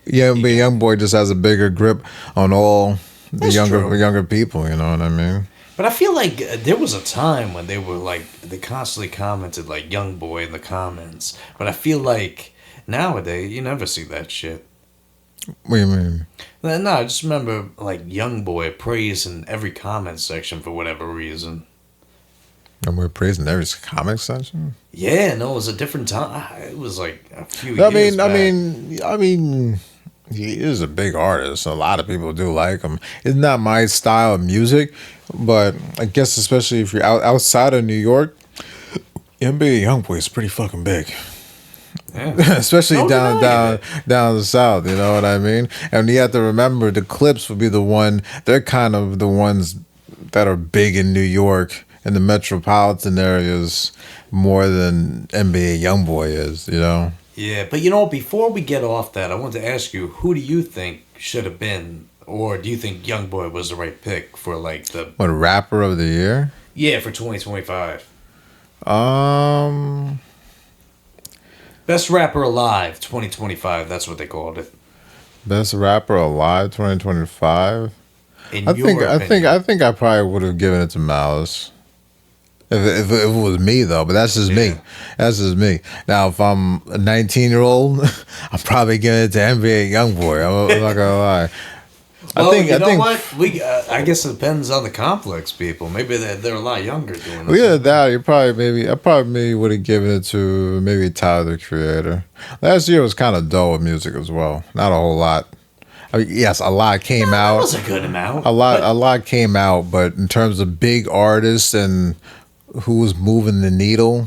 Yeah, NBA YoungBoy just has a bigger grip on all the That's true. younger people. You know what I mean? But I feel like there was a time when they were like they constantly commented like "young boy" in the comments. But I feel like nowadays you never see that shit. What do you mean? No, I just remember like young boy praised in every comment section for whatever reason. And we're praising every comic section. Yeah, no, it was a different time. It was like a few I years mean, I back. mean, I mean, he is a big artist. A lot of people do like him. It's not my style of music, but I guess especially if you're outside of New York, NBA YoungBoy is pretty fucking big. Yeah. Especially No denying it. down the south, you know what I mean? And you have to remember the Clips would be the one. They're kind of the ones that are big in New York in the metropolitan areas more than NBA YoungBoy is, you know. Yeah, but you know, before we get off that, I want to ask you, who do you think should have been, or do you think Young Boy was the right pick for like the What, rapper of the year? yeah for 2025 Um, best rapper alive 2025? That's what they called it. best rapper alive 2025. In your opinion, I think I probably would have given it to Malice. If it was me though, but that's just me. Yeah. That's just me. Now, if I'm a 19-year-old, I'm probably giving it to NBA YoungBoy. I'm not gonna lie. well, I you know think what? We I guess it depends on the complex people. Maybe they're a lot younger doing this. either that, I probably maybe would have given it to maybe Tyler the Creator. Last year was kind of dull with music as well. Not a whole lot. I mean, yes, a lot came That out. was a good amount. A lot came out, but in terms of big artists and who was moving the needle,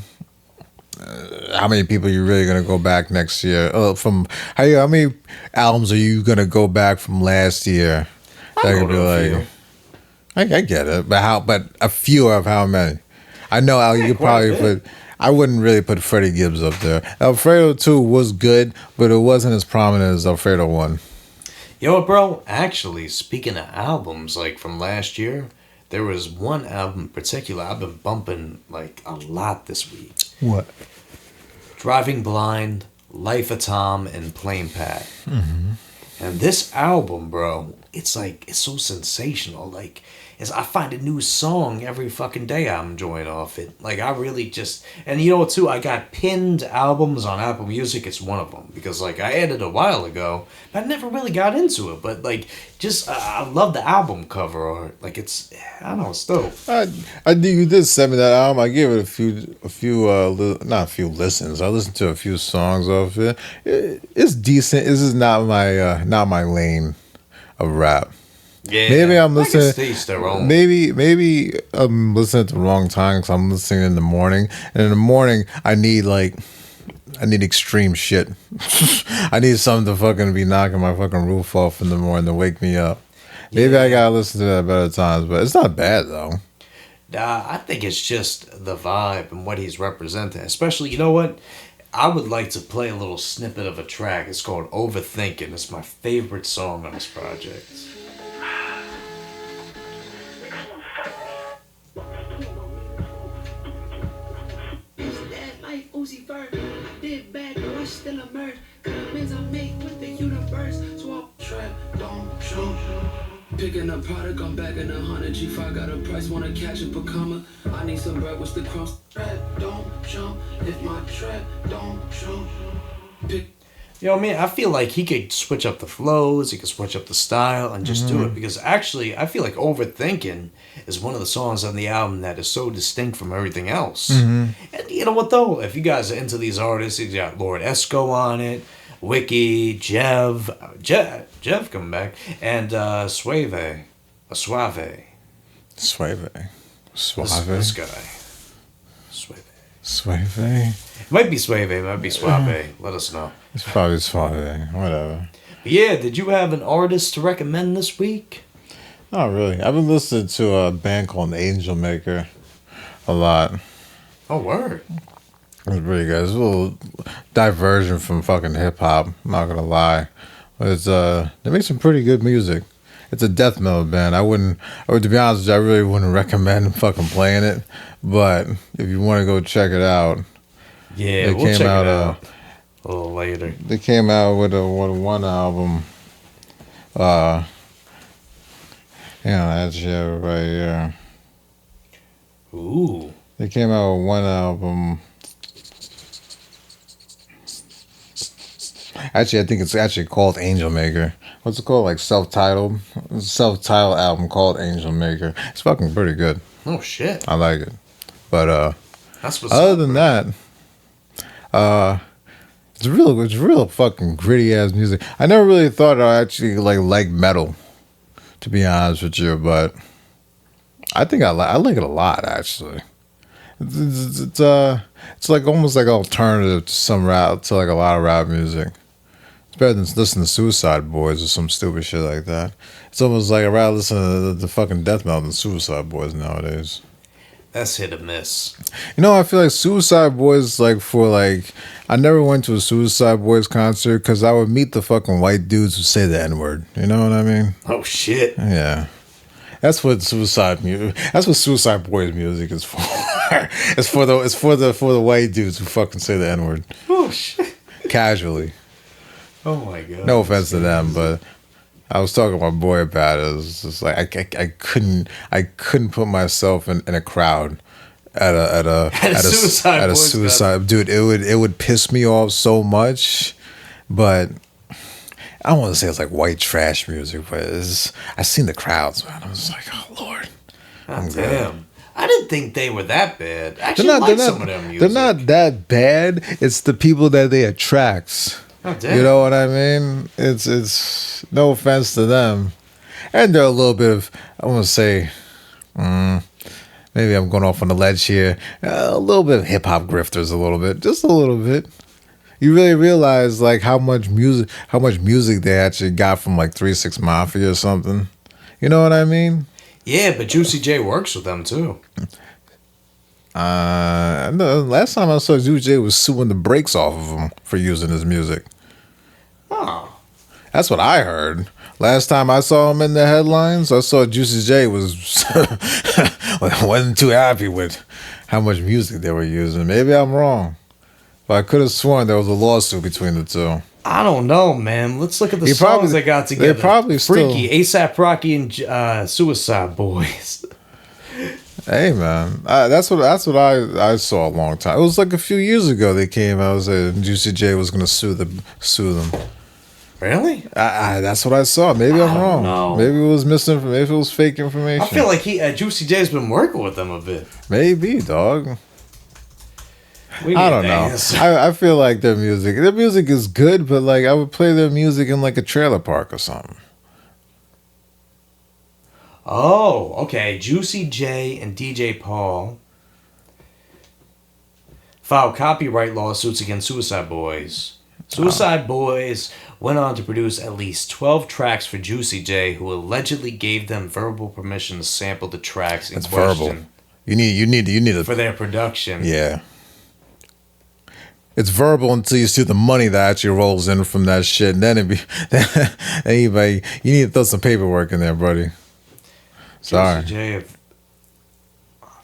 how many people are you really gonna go back next year? How many albums are you gonna go back from last year? I'll go to a few. I get it, but how? But a few of how many? I know Al, you could quite a probably bit. put. I wouldn't really put Freddie Gibbs up there. Alfredo 2 was good, but it wasn't as prominent as Alfredo 1. Yo, bro, actually, speaking of albums, like from last year, there was one album in particular I've been bumping like a lot this week. What? Driving Blind, Life of Tom, and Plain Pat. And this album, bro, it's so sensational. Like, I find a new song every fucking day I'm enjoying off it. Like, I really just, and you know what, too? I got pinned albums on Apple Music. It's one of them. Because, like, I added a while ago, but I never really got into it. But, like, just, I love the album cover. Or, like, it's, I don't know, it's dope. You did send me that album. I gave it not a few listens. I listened to a few songs off it. It's decent. This is not my lane of rap. Yeah. Maybe I'm I guess listening. to each their own. Maybe I'm listening at the wrong time because I'm listening in the morning, and in the morning I need extreme shit. I need something to fucking be knocking my fucking roof off in the morning to wake me up. Maybe I gotta listen to that at better times, but it's not bad though. I think it's just the vibe and what he's representing. Especially, you know what? I would like to play a little snippet of a track. It's called Overthinking. It's my favorite song on this project. Did bad, but I still emerge. Comments I make with the universe. So I trap, don't jump. Picking up product, I'm back in 100 G5. Got a price, wanna catch a comma. I need some bread, what's the crumbs? Trap, don't jump. If my trap, don't jump. Pick. You know what I mean? I feel like he could switch up the flows, he could switch up the style, and just do it. Because actually, I feel like Overthinking is one of the songs on the album that is so distinct from everything else. And you know what, though? If you guys are into these artists, you got Lord Esco on it, Wiki, Jev coming back, and Suave. Suave. This guy. Suave. Suave. It might be Suave, it might be Suave. Let us know. It's probably Suave. Whatever. But yeah, did you have an artist to recommend this week? Not really. I've been listening to a band called Angel Maker a lot. Oh, word. It's pretty good. It's a little diversion from fucking hip hop. I'm not gonna lie, but it's they make some pretty good music. It's a death metal band. To be honest with you, I really wouldn't recommend fucking playing it. But if you want to go check it out, Yeah, we'll check it out a little later. They came out with one album. That's right here. Ooh. They came out with one album. Actually, I think it's actually called Angel Maker. What's it called? Like self-titled album called Angel Maker. It's fucking pretty good. Oh shit. I like it. But that's what's other than that, it's real fucking gritty ass music. I never really thought I actually like metal, to be honest with you, but I think I like it a lot actually. It's like almost like alternative to like a lot of rap music. It's better than listening to Suicide Boys or some stupid shit like that. It's almost like I'd rather listen to the fucking death metal than Suicide Boys nowadays. That's hit or miss. You know, I feel like Suicide Boys, I never went to a Suicide Boys concert because I would meet the fucking white dudes who say the N-word. You know what I mean? Oh shit. Yeah. That's what Suicide Boys music is for. It's for the white dudes who fucking say the N-word. Oh shit. Casually. Oh my god. No offense to them, but I was talking to my boy about it. It was just like I couldn't put myself in a crowd at a suicide dude. It would piss me off so much, but I don't want to say it's like white trash music, but I seen the crowds, man. I was like, oh Lord, damn. Good. I didn't think they were that bad. Actually, I like some of their music. They're not that bad. It's the people that they attract. Oh, damn. You know what I mean? It's no offense to them, and they're a little bit of, I want to say, maybe I'm going off on the ledge here. A little bit of hip hop grifters, just a little bit. You really realize like how much music they actually got from like 3 6 Mafia or something. You know what I mean? Yeah, but Juicy J works with them too. No, last time I saw Juicy J was suing the brakes off of him for using his music. Oh. That's what I heard. Last time I saw him in the headlines, I saw Juicy J wasn't too happy with how much music they were using. Maybe I'm wrong. But I could have sworn there was a lawsuit between the two. I don't know, man. Let's look at the songs they got together. They probably Freaky, ASAP Rocky, and Suicide Boys. Hey, man. That's what I saw a long time. It was like a few years ago they came out and said Juicy J was going to sue them. Really? That's what I saw. Maybe I'm wrong. Know. Maybe it was misinformation. Maybe it was fake information. I feel like Juicy J's been working with them a bit. Maybe, dog. I don't know. I feel like their music is good, but like I would play their music in like a trailer park or something. Oh, okay. Juicy J and DJ Paul filed copyright lawsuits against Suicide Boys. Suicide Boys went on to produce at least 12 tracks for Juicy J, who allegedly gave them verbal permission to sample the tracks in question. Verbal. You need for their production. Yeah. It's verbal until you see the money that actually rolls in from that shit, and then you need to throw some paperwork in there, buddy. Sorry. Juicy J of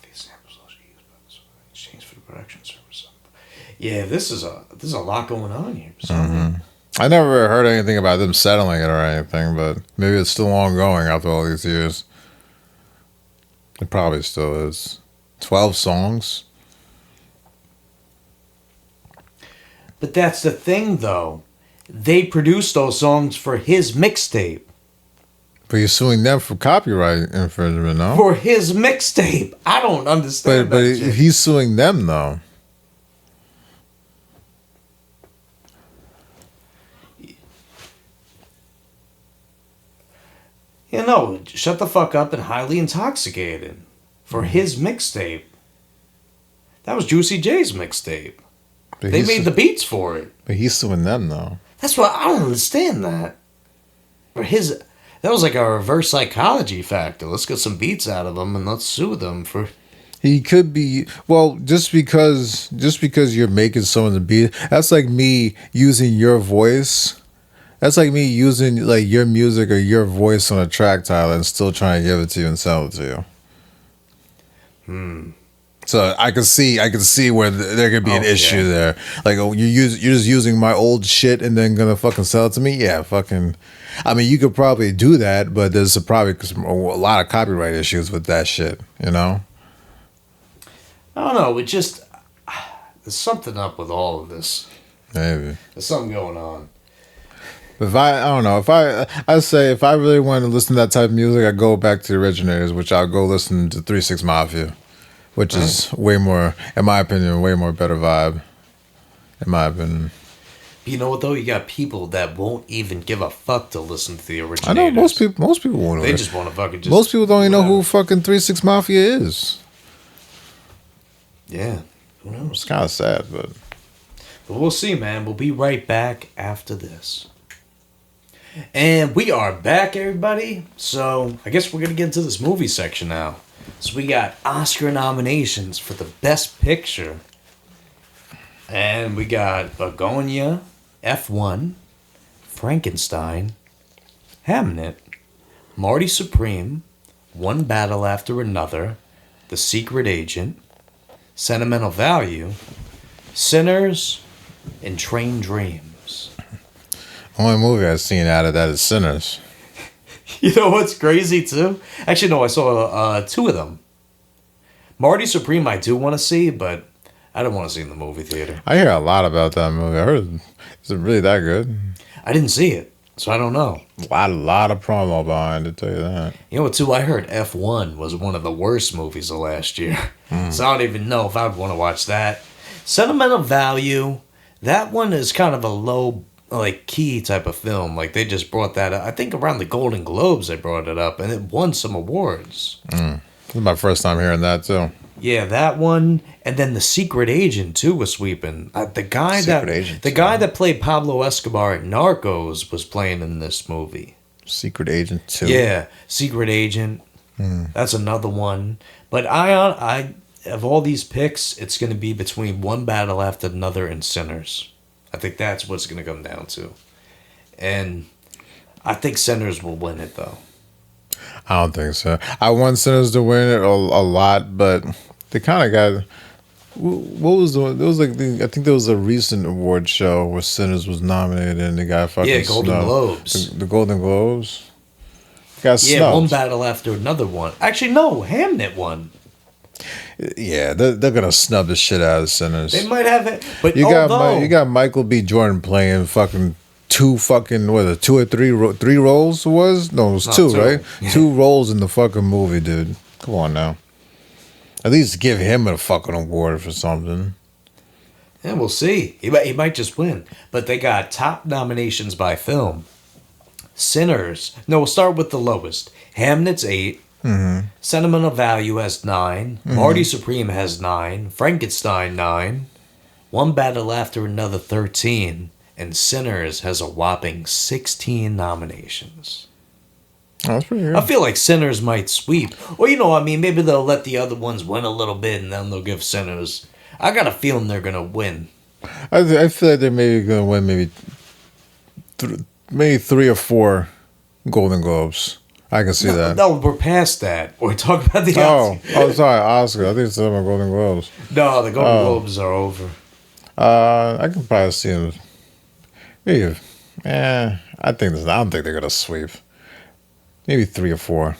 these samples also used by this exchange for the production service. Yeah, this is a lot going on here. Mm-hmm. I never heard anything about them settling it or anything, but maybe it's still ongoing after all these years. It probably still is. 12 songs. But that's the thing, though. They produced those songs for his mixtape. But you're suing them for copyright infringement, no? For his mixtape. I don't understand but he's suing them, though. You know, Shut the Fuck Up and Highly Intoxicated. For his mixtape. That was Juicy J's mixtape. They made the beats for it. But he's suing them, though. That's why I don't understand that. For his... That was like a reverse psychology factor. Let's get some beats out of them and let's sue them for... He could be... Well, just because you're making someone the beat... That's like me using your voice That's like me using like your music or your voice on a track, Tyler, and still trying to give it to you and sell it to you. So I can see where there could be an issue there. Like, oh, you're just using my old shit and then gonna fucking sell it to me? Yeah, fucking. I mean, you could probably do that, but there's probably a lot of copyright issues with that shit. You know? I don't know. It just there's something up with all of this. Maybe There's something going on. if I don't know, I say if I really want to listen to that type of music, I go back to the originators, which I'll go listen to 3 6 Mafia, which is way more, in my opinion, way more better vibe. In my opinion. You know what though? You got people that won't even give a fuck to listen to the originators. I know most people won't. They just want to fucking just. Most people don't even know who fucking 3 6 Mafia is. Yeah, who knows? It's kind of sad, but we'll see, man. We'll be right back after this. And we are back, everybody. So I guess we're gonna get into this movie section now. So we got Oscar nominations for the Best Picture. And we got Begonia, F1, Frankenstein, Hamnet, Marty Supreme, One Battle After Another, The Secret Agent, Sentimental Value, Sinners, and Train Dreams. only movie I've seen out of that is Sinners. You know what's crazy too? Actually, no, I saw 2 of them. Marty Supreme I do want to see, but I don't want to see in the movie theater. I hear a lot about that movie. I heard, is it really that good? I didn't see it, so I don't know. A lot of promo behind it, tell you that. You know what, too? I heard F1 was one of the worst movies of last year. So I don't even know if I'd want to watch that. Sentimental Value, that one is kind of a low, like, key type of film. Like, they just brought that up. I think around the Golden Globes they brought it up, and it won some awards. This is my first time hearing that, too. Yeah, that one, and then The Secret Agent, too, was sweeping. The guy that played Pablo Escobar at Narcos was playing in this movie. Secret Agent 2. Yeah, Secret Agent. That's another one. But I of all these picks, it's going to be between One Battle After Another and Sinners. I think that's what it's going to come down to. And I think Sinners will win it, though. I don't think so. I want Sinners to win it a lot, but they kind of got. What was the one? There was like I think there was a recent award show where Sinners was nominated and they got fucking Golden Globes. The Golden Globes. Got snubbed. Yeah, One Battle After Another one. Actually, no, Hamnet won. Yeah, they're gonna snub the shit out of Sinners. They might have it, but you got Michael B. Jordan playing fucking two or three roles was? No, it was two, right? Yeah. 2 roles in the fucking movie, dude. Come on now. At least give him a fucking award for something. Yeah, we'll see. He might just win. But they got top nominations by film. Sinners. No, we'll start with the lowest. Hamnet's 8. Mm-hmm. Sentimental Value has 9. Mm-hmm. Marty Supreme has 9. Frankenstein 9. One Battle After Another 13. And Sinners has a whopping 16 nominations. Oh, that's pretty good. I feel like Sinners might sweep. Or, maybe they'll let the other ones win a little bit and then they'll give Sinners. I got a feeling they're going to win. I feel like they're maybe going to win maybe 3 or 4 Golden Globes. I can see that. No, we're past that. We're talking about the Oscars. Oh, sorry, Oscar. I think it's about Golden Globes. No, the Golden Globes are over. I can probably see them. Maybe, I don't think they're gonna sweep. Maybe 3 or 4.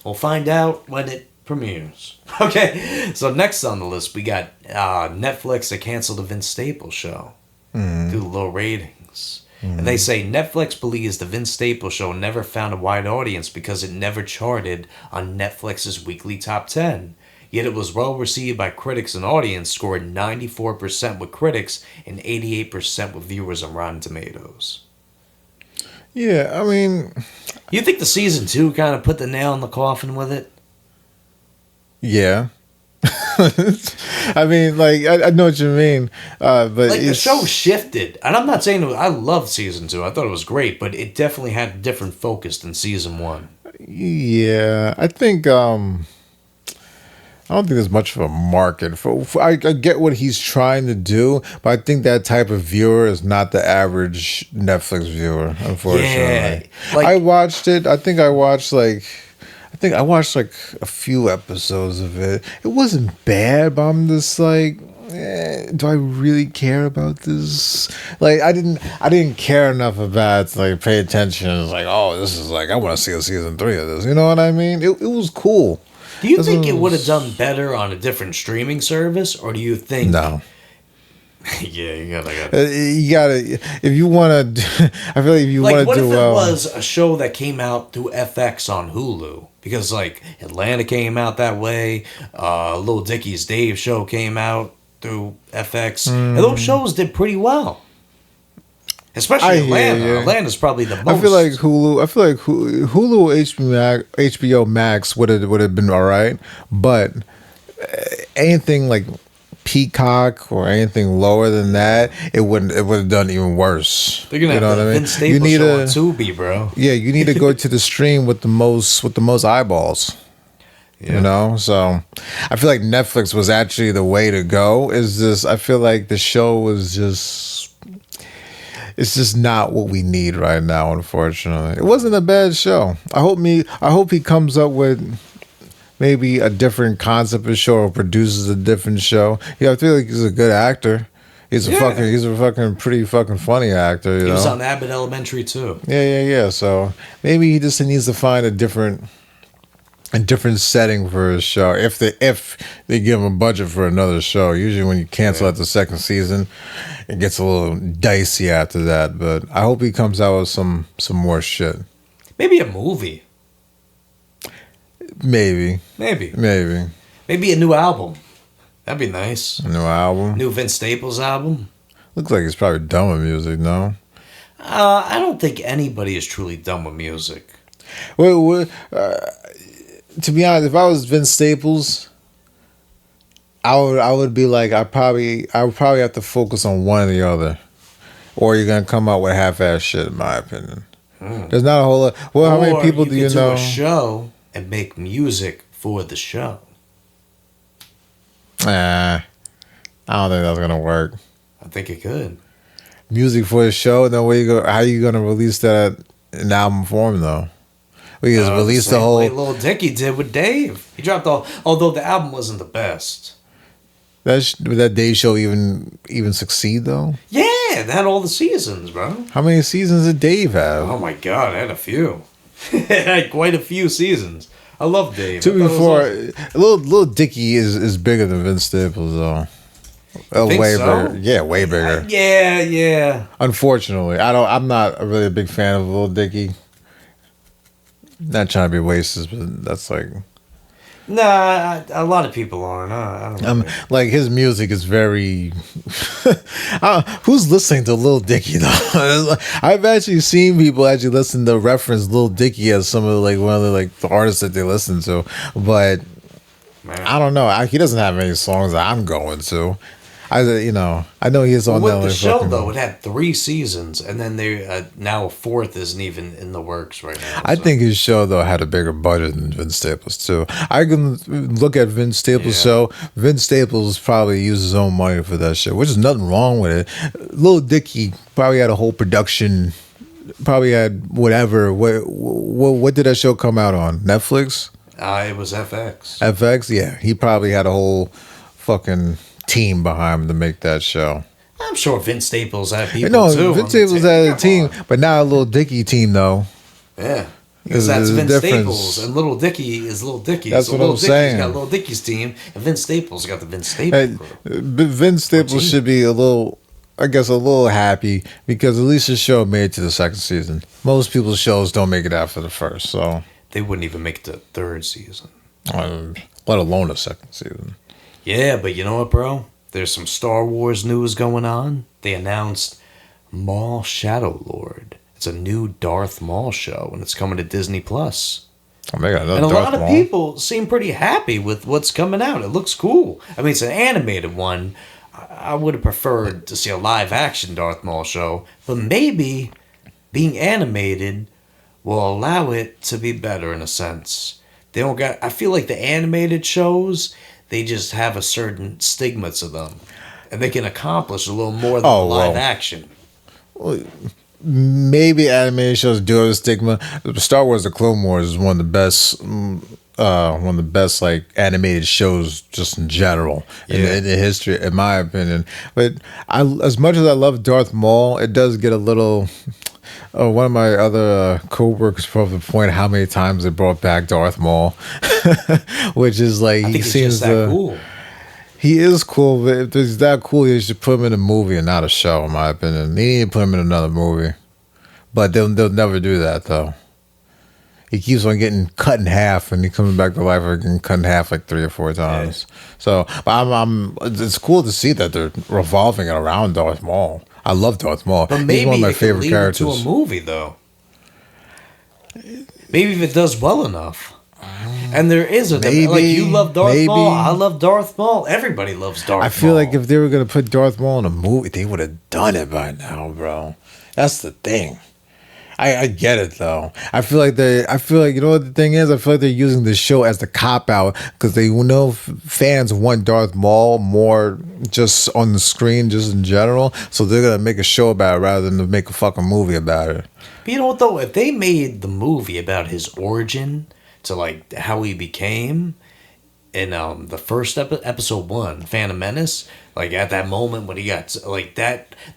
We'll find out when it premieres. Okay, so next on the list we got Netflix that canceled the Vince Staples show due to low ratings. And they say Netflix believes the Vince Staples show never found a wide audience because it never charted on Netflix's weekly top 10. Yet it was well received by critics and audience, scored 94% with critics and 88% with viewers on Rotten Tomatoes. Yeah, I mean... You think the season 2 kind of put the nail in the coffin with it? Yeah. I mean, like, I know what you mean, but like, the show shifted. And I'm not saying I love season 2. I thought it was great, but it definitely had a different focus than season 1. Yeah, I think... I I don't think there's much of a market for I get what he's trying to do, but I think that type of viewer is not the average Netflix viewer, unfortunately. Yeah, like- I watched it. I think I watched like a few episodes of it. It wasn't bad, but I'm just like, do I really care about this? Like, I didn't care enough about it to like pay attention. It's like, oh, this is like, I want to see a season 3 of this. You know what I mean? It was cool. Do you This think it was- would have done better on a different streaming service, or do you think? No. Yeah, you gotta. You gotta, if you want to, I feel like if you Like, want what to if do it well. was a show that came out through FX on Hulu? Because like Atlanta came out that way, Lil Dicky's Dave show came out through FX, and those shows did pretty well. Especially I hear Atlanta. you. Atlanta's probably the most. I feel like Hulu HBO Max would have been all right, but anything like Peacock or anything lower than that, it would have done even worse. They're gonna You know have what the I mean? Vince Staples You need show a- on Tubi, bro. Yeah, you need to go to the stream with the most eyeballs. Yeah. You know, so I feel like Netflix was actually the way to go. I feel like the show was it's just not what we need right now, unfortunately. It wasn't a bad show. I hope he comes up with maybe a different concept of show or produces a different show. Yeah, I feel like he's a good actor. He's a fucking pretty fucking funny actor, you He know. was on Abbott Elementary too. Yeah. So maybe he just needs to find a different setting for his show. If they give him a budget for another show, usually when you cancel at the second season, it gets a little dicey after that. But I hope he comes out with some more shit. Maybe a movie. Maybe Maybe a new album. That'd be nice. a new album. New Vince Staples album. Looks like he's probably done with music. No. I don't think anybody is truly done with music. Wait. To be honest, if I was Vince Staples, I would be like, I would probably have to focus on one or the other, or you're gonna come out with half-ass shit, in my opinion. There's not a whole lot. Well, how many Or people do you could know? Do a show and make music for the show. I don't think that's gonna work. I think it could. Music for a show, then where you go? How you gonna release that in album form though? We just release the Same whole. way Lil Dicky did with Dave. He dropped all. Although the album wasn't the best. Would that day show even succeed though? Yeah, it had all the seasons, bro. How many seasons did Dave have? Oh my god, it had a few. It had quite a few seasons. I love Dave. To I be thought it was fair, awesome. Lil Dicky is bigger than Vince Staples though. think Way so? bigger. Yeah, way bigger. Yeah. Unfortunately, I'm not really a big fan of Lil Dicky. Not trying to be racist, but that's like Nah, a lot of people aren't. I don't know. like his music is very. Who's listening to Lil Dicky though? I've actually seen people actually listen to reference Lil Dicky as some of like one of the artists that they listen to, but Man. I don't know. He doesn't have any songs that I'm going to. I know he is on With that. the like, show fucking- though, it had 3 seasons, and then they now a 4th isn't even in the works right now. I so. think his show though had a bigger budget than Vince Staples too. I can look at Vince Staples' Yeah. show. Vince Staples probably used his own money for that shit, which is nothing wrong with it. Lil Dicky probably had a whole production. Probably had whatever. What did that show come out on? Netflix, It was FX. FX. Yeah, he probably had a whole fucking team behind him to make that show. I'm sure Vince Staples had people No, too. Vince Staples had a Come team, on. but not a Little Dicky team though. Yeah. Because There's that's a Vince difference. Staples, and Little Dicky is Little Dicky. That's so what Little I'm Dicky's saying. got Little Dicky's team, and Vince Staples got the Vince Hey, Staples crew. Vince Staples team. should be a little happy because at least his show made it to the second season. Most people's shows don't make it after the first, so They wouldn't even make it to 3rd season. let alone the second season. Yeah, but you know what, bro? There's some Star Wars news going on. They announced Maul Shadow Lord. It's a new Darth Maul show, and it's coming to Disney Plus. Oh, they got another And a Darth lot of Maul. people seem pretty happy with what's coming out. It looks cool. I mean, it's an animated one. I would have preferred to see a live action Darth Maul show, but maybe being animated will allow it to be better in a sense. They don't got. I feel like the animated shows, they just have a certain stigma to them, and they can accomplish a little more than Oh, live well. action. Maybe animated shows do have a stigma. Star Wars: The Clone Wars is one of the best. One of the best like animated shows just in general in the history, in my opinion. But as much as I love Darth Maul, it does get a little. One of my other co-workers probably point how many times they brought back Darth Maul, which is like I he think he's seems just that cool. He is cool, but if he's that cool, you should put him in a movie and not a show, in my opinion. They need to put him in another movie, but they'll never do that though. He keeps on getting cut in half, and he coming back to life or getting cut in half like 3 or 4 times. Yeah. So, but it's cool to see that they're revolving it around Darth Maul. I love Darth Maul. But maybe he's one of my it favorite could lead characters. to a movie though. Maybe if it does well enough. And there is a maybe, like you love Darth Maul, I love Darth Maul. Everybody loves Darth Maul. I feel like if they were gonna put Darth Maul in a movie, they would have done it by now, bro. That's the thing. I get it though. I feel like you know what the thing is. I feel like they're using the show as the cop out because they know fans want Darth Maul more just on the screen, just in general. So they're gonna make a show about it rather than to make a fucking movie about it. But you know what though? If they made the movie about his origin to like how he became in the first episode 1, Phantom Menace, like at that moment when he got like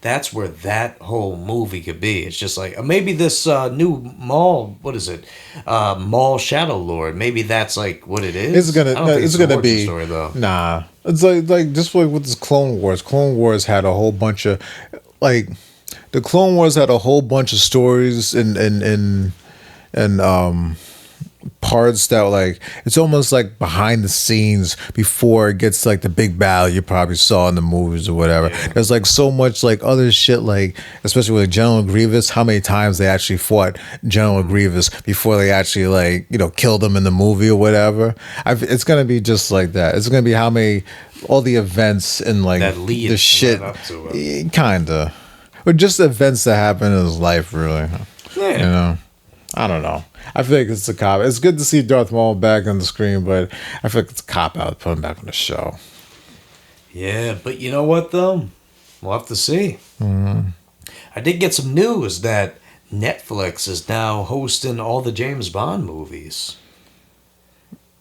that's where that whole movie could be. It's just like maybe this new Maul, what is it, Maul Shadow Lord, maybe that's like what it is. It's gonna be story, though. Nah, it's like just like with this Clone Wars had a whole bunch of like the Clone Wars had a whole bunch of stories and parts that like it's almost like behind the scenes before it gets like the big battle you probably saw in the movies or whatever. Yeah. There's like so much like other shit, like especially with General Grievous, how many times they actually fought General Grievous before they actually like, you know, killed him in the movie or whatever. It's gonna be just like that. It's gonna be how many all the events and like that lead the shit right up to it. Kinda. Or just events that happen in his life, really. Yeah. You know? I don't know. I feel like it's a cop. It's good to see Darth Maul back on the screen, but I feel like it's a cop out to put him back on the show. Yeah, but you know what though? We'll have to see. Mm-hmm. I did get some news that Netflix is now hosting all the James Bond movies.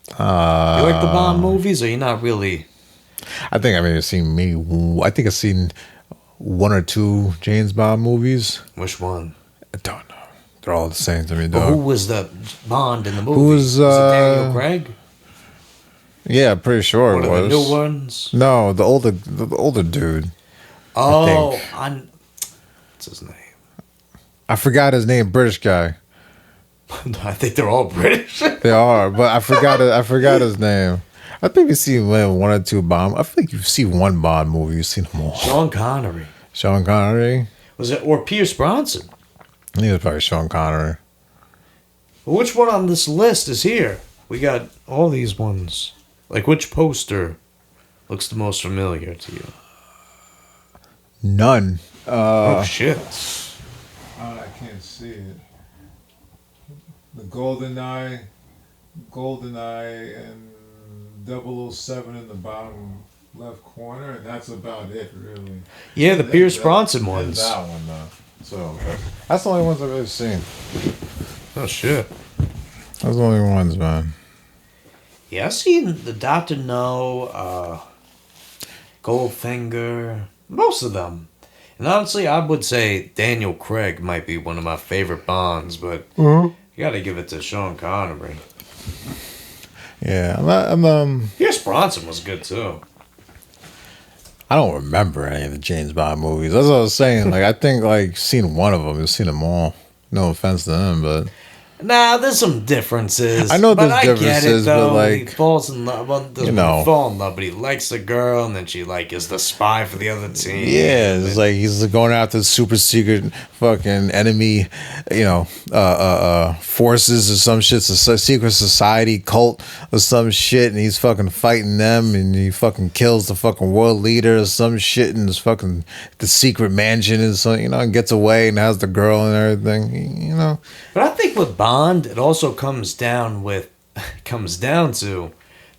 You like the Bond movies, or you not really? I think I've seen 1 or 2 James Bond movies. Which one? I don't know. They're all the same to me, but dog. who was the Bond in the movie? Who was it Daniel Craig? Yeah, I'm pretty sure One it of was. the new ones? No, the older dude. Oh, what's his name? I forgot his name. British guy. I think they're all British. They are, but I forgot his name. I think you've seen 1 or 2 Bond. I think you've seen 1 Bond movie. You've seen them all. Sean Connery. Sean Connery? Was it, or Pierce Brosnan? I think it was probably Sean Connery. Well, which one on this list is here? We got all these ones. Like, which poster looks the most familiar to you? None. Oh, shit. I can't see it. The GoldenEye, and 007 in the bottom left corner, and that's about it, really. Yeah, the Pierce Brosnan ones. That one, though. So that's the only ones I've ever seen. Oh, shit. Those are the only ones, man. Yeah, I've seen the Dr. No, Goldfinger, most of them. And honestly, I would say Daniel Craig might be one of my favorite Bonds, but you gotta give it to Sean Connery. Yeah, I'm Pierce Brosnan was good, too. I don't remember any of the James Bond movies. That's what I was saying. Like, I think, like, seen 1 of them. I've seen them all. No offense to them, but... Nah, there's some differences. I know there's I differences, get it, though. but, like... He falls in love. Well, doesn't you know. fall in love, but he likes the girl, and then she, like, is the spy for the other team. Yeah, it's like he's going after super secret fucking enemy, you know, forces or some shit, a secret society cult or some shit, and he's fucking fighting them, and he fucking kills the fucking world leader or some shit in his fucking the secret mansion and so, you know, and gets away and has the girl and everything, you know. But I think with Bond, it also comes down to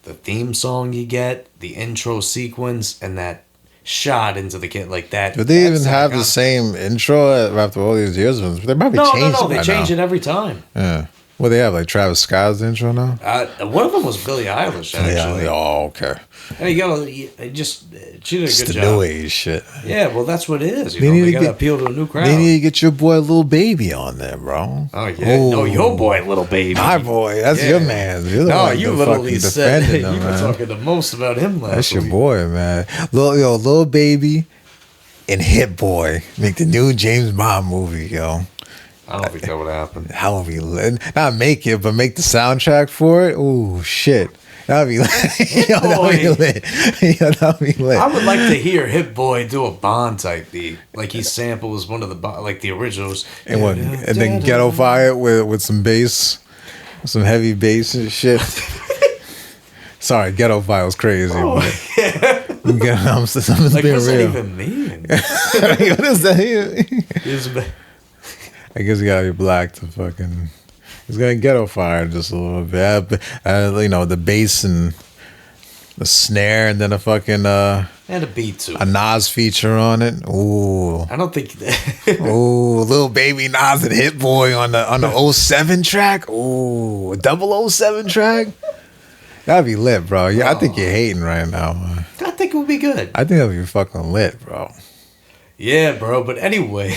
the theme song you get, the intro sequence, and that shot into the kid like that. Do they even that's have iconic. the same intro after all these years? They probably No, changed no, no. it They by change now. it every time. Yeah. Well, they have like Travis Scott's intro now. One of them was Billie Eilish, actually. Yeah. Oh, okay. Hey, you gotta just she did a It's good the job. new age shit. Yeah, well, that's what it is. You They know, need they to gotta get- appeal to a new crowd. They need to get your boy Little Baby on there, bro. Oh yeah, no, your boy, little baby. My boy, that's Yeah. your man. You're the No, one you that literally fucking said defending you him, were man. talking the most about him last That's your week. boy, man. Little Baby and Hit Boy make the new James Bond movie, yo. I don't think that would happen. How would we not make it, but make the soundtrack for it? Ooh, shit. That'd be lit. Yo, that'd be lit. Yo, that'd be lit. I would like to hear Hit Boy do a Bond type beat, like he samples one of the originals, And what? And then Ghetto Fire with some bass, some heavy bass and shit. Sorry, Ghetto Fire was crazy. Oh, but I'm just Like, being what's that real. even mean? What is that? It's- I guess you gotta be black to fucking. It's gonna Ghetto Fire just a little bit. You know, the bass and the snare, and then a fucking and a beat too. a Nas feature on it. Ooh. I don't think. Ooh, Little Baby Nas and Hit Boy on the 07 track. Ooh, a 007 track. That'd be lit, bro. Yeah, I think you're hating right now, man. I think it would be good. I think that'd be fucking lit, bro. Yeah, bro. But anyway,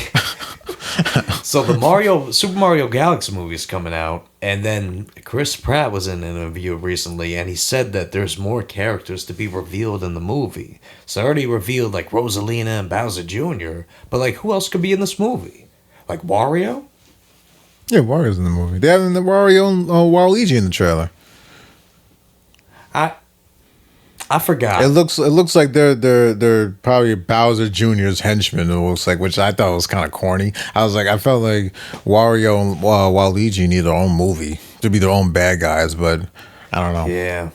so the Super Mario Galaxy movie is coming out, and then Chris Pratt was in an interview recently, and he said that there's more characters to be revealed in the movie. So I already revealed like Rosalina and Bowser Jr., but like who else could be in this movie? Like Wario? Yeah, Wario's in the movie. They have the Wario and Waluigi in the trailer. I forgot. It looks like they're probably Bowser Jr.'s henchmen. It looks like, which I thought was kind of corny. I felt like Wario and Waluigi need their own movie to be their own bad guys, but I don't know. Yeah.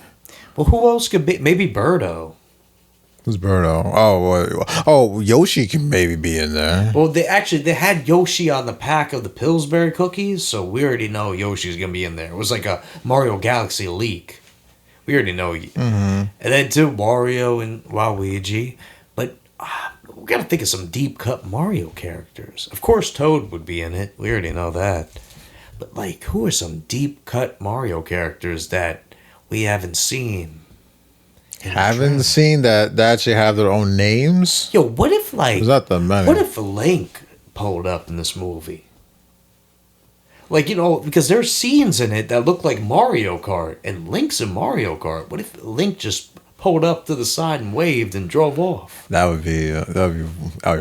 Well, who else could be? Maybe Birdo. Who's Birdo? Yoshi can maybe be in there. Well, they had Yoshi on the pack of the Pillsbury cookies, so we already know Yoshi's gonna be in there. It was like a Mario Galaxy leak. We already know. And then too, Wario and Waluigi. But we gotta think of some deep cut Mario characters. Of course, Toad would be in it. We already know that. But like, who are some deep cut Mario characters that we haven't seen? Haven't seen that they actually have their own names. Yo, what if like? There's not that many. What if Link pulled up in this movie? Like, you know, because there's scenes in it that look like Mario Kart, and Link's in Mario Kart. What if Link just pulled up to the side and waved and drove off? That would be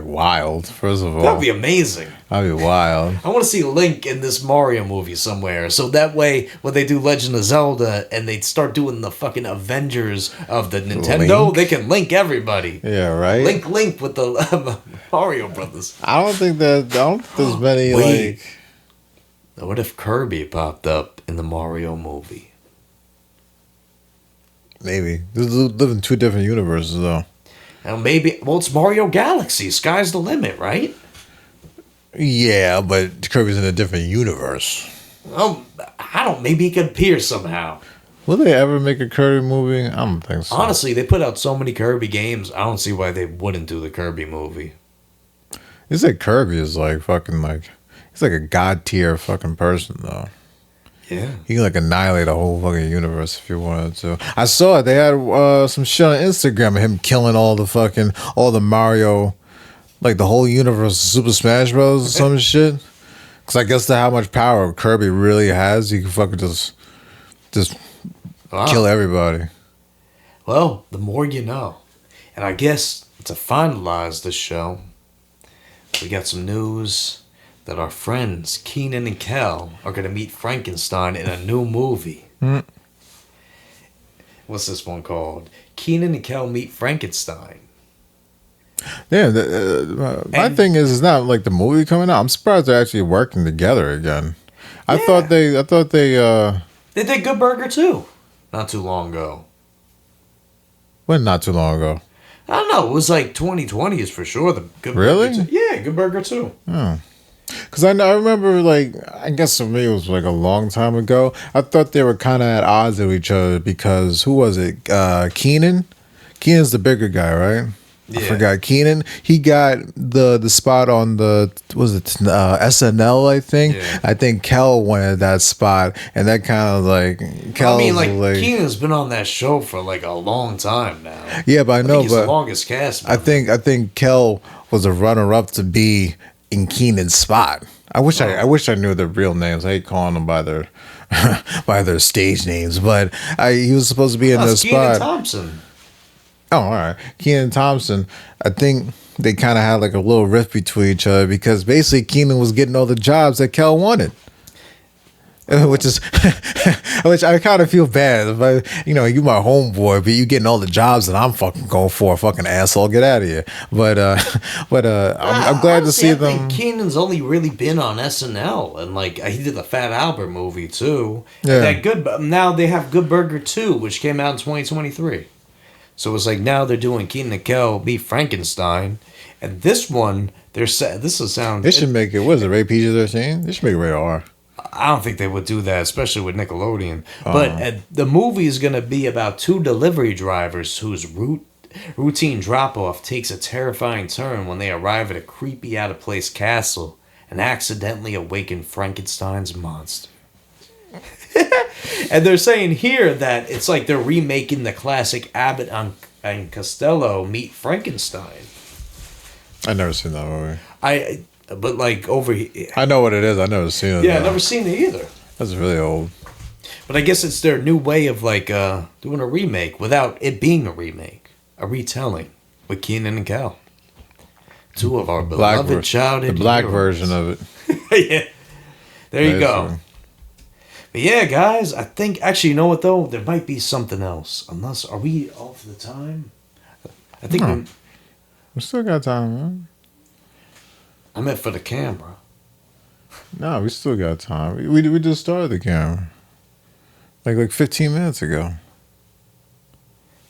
wild. First of all, That'd be amazing. that'd be wild. I want to see Link in this Mario movie somewhere. So that way, when they do Legend of Zelda and they start doing the fucking Avengers of the Nintendo, Link? they can link everybody. Yeah, right. Link with the Mario brothers. I don't think there's many Wait. like. What if Kirby popped up in the Mario movie? Maybe they live in two different universes though. Now maybe, well, it's Mario Galaxy. Sky's the limit, right? Yeah, but Kirby's in a different universe. I don't. Maybe he could appear somehow. Will they ever make a Kirby movie? I don't think so. Honestly, they put out so many Kirby games. I don't see why they wouldn't do the Kirby movie. It's like Kirby is like fucking like he's like a god tier fucking person though. Yeah. He can like annihilate a whole fucking universe if you wanted to. I saw it. They had some shit on Instagram of him killing all the Mario, like the whole universe of Super Smash Bros. Or some shit. Because I guess how much power Kirby really has, he can fucking just Wow. kill everybody. Well, the more you know. And I guess to finalize this show, we got some news that our friends Keenan and Kel are going to meet Frankenstein in a new movie. What's this one called? Keenan and Kel Meet Frankenstein. Yeah, my thing is, it's not like the movie coming out. I'm surprised they're actually working together again. I thought they They did Good Burger too, not too long ago. went not too long ago. I don't know. It was like 2020 is for sure. The Good Really? Burger 2. Yeah, Good Burger 2. Because Because I remember, like, I guess for me it was like a long time ago. I thought they were kind of at odds with each other because who was it? Keenan? Keenan's the bigger guy, right? I Yeah. forgot. Keenan, he got the spot on the, was it SNL, I think? Yeah. I think Kel wanted that spot, and that kind of like, Kel I mean, was like Keenan's been on that show for like a long time now. yeah, but I know, think he's the but longest cast I member. think Kel was a runner up to be in Keenan's spot. I wish I knew their real names. I hate calling them by their by their stage names, but he was supposed to be in That's the Keenan spot. Thompson. Oh, all right. Keenan Thompson. I think they kind of had like a little rift between each other because basically Keenan was getting all the jobs that Kel wanted. Which is, which I kind of feel bad. But you my homeboy, but you getting all the jobs that I'm fucking going for, fucking asshole, get out of here. But I'm glad to see I them. think Keenan's only really been on SNL, and like he did the Fat Albert movie too. Yeah. That good. Now they have Good Burger 2, which came out in 2023. So it's like now they're doing Keenan and Kel meet Frankenstein, and this one they're set. This will sound. They should make it. What is it? Rated PG-13. They should make it rated R. I don't think they would do that, especially with Nickelodeon. But the movie is going to be about two delivery drivers whose routine drop-off takes a terrifying turn when they arrive at a creepy, out-of-place castle and accidentally awaken Frankenstein's monster. And they're saying here that it's like they're remaking the classic Abbott and Costello meet Frankenstein. I've never seen that movie. But like over here. I know what it is. I've never seen it. Yeah, I've though. never seen it either. That's really old. But I guess it's their new way of like doing a remake without it being a remake, a retelling with Keenan and Kel, two of our beloved childhood the black heroes. version of it. Yeah, there you That is go. true. But yeah, guys, I think actually, you know what though, there might be something else. Unless are we off the time? I think No. We still got time, man. I meant for the camera. No, we still got time. We just started the camera. Like 15 minutes ago.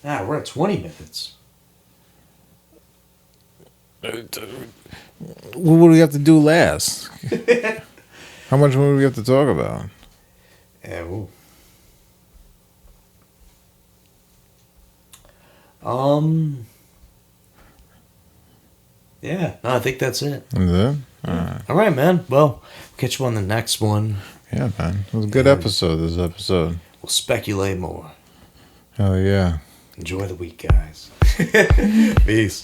Nah, we're at 20 minutes. What do we have to do last? How much more do we have to talk about? Yeah. Ooh. Yeah. No, I think that's it. Is it? All right. All right, man. Well, catch you on the next one. Yeah, man. It was a good episode, this episode. We'll speculate more. Hell yeah. Enjoy the week, guys. Peace.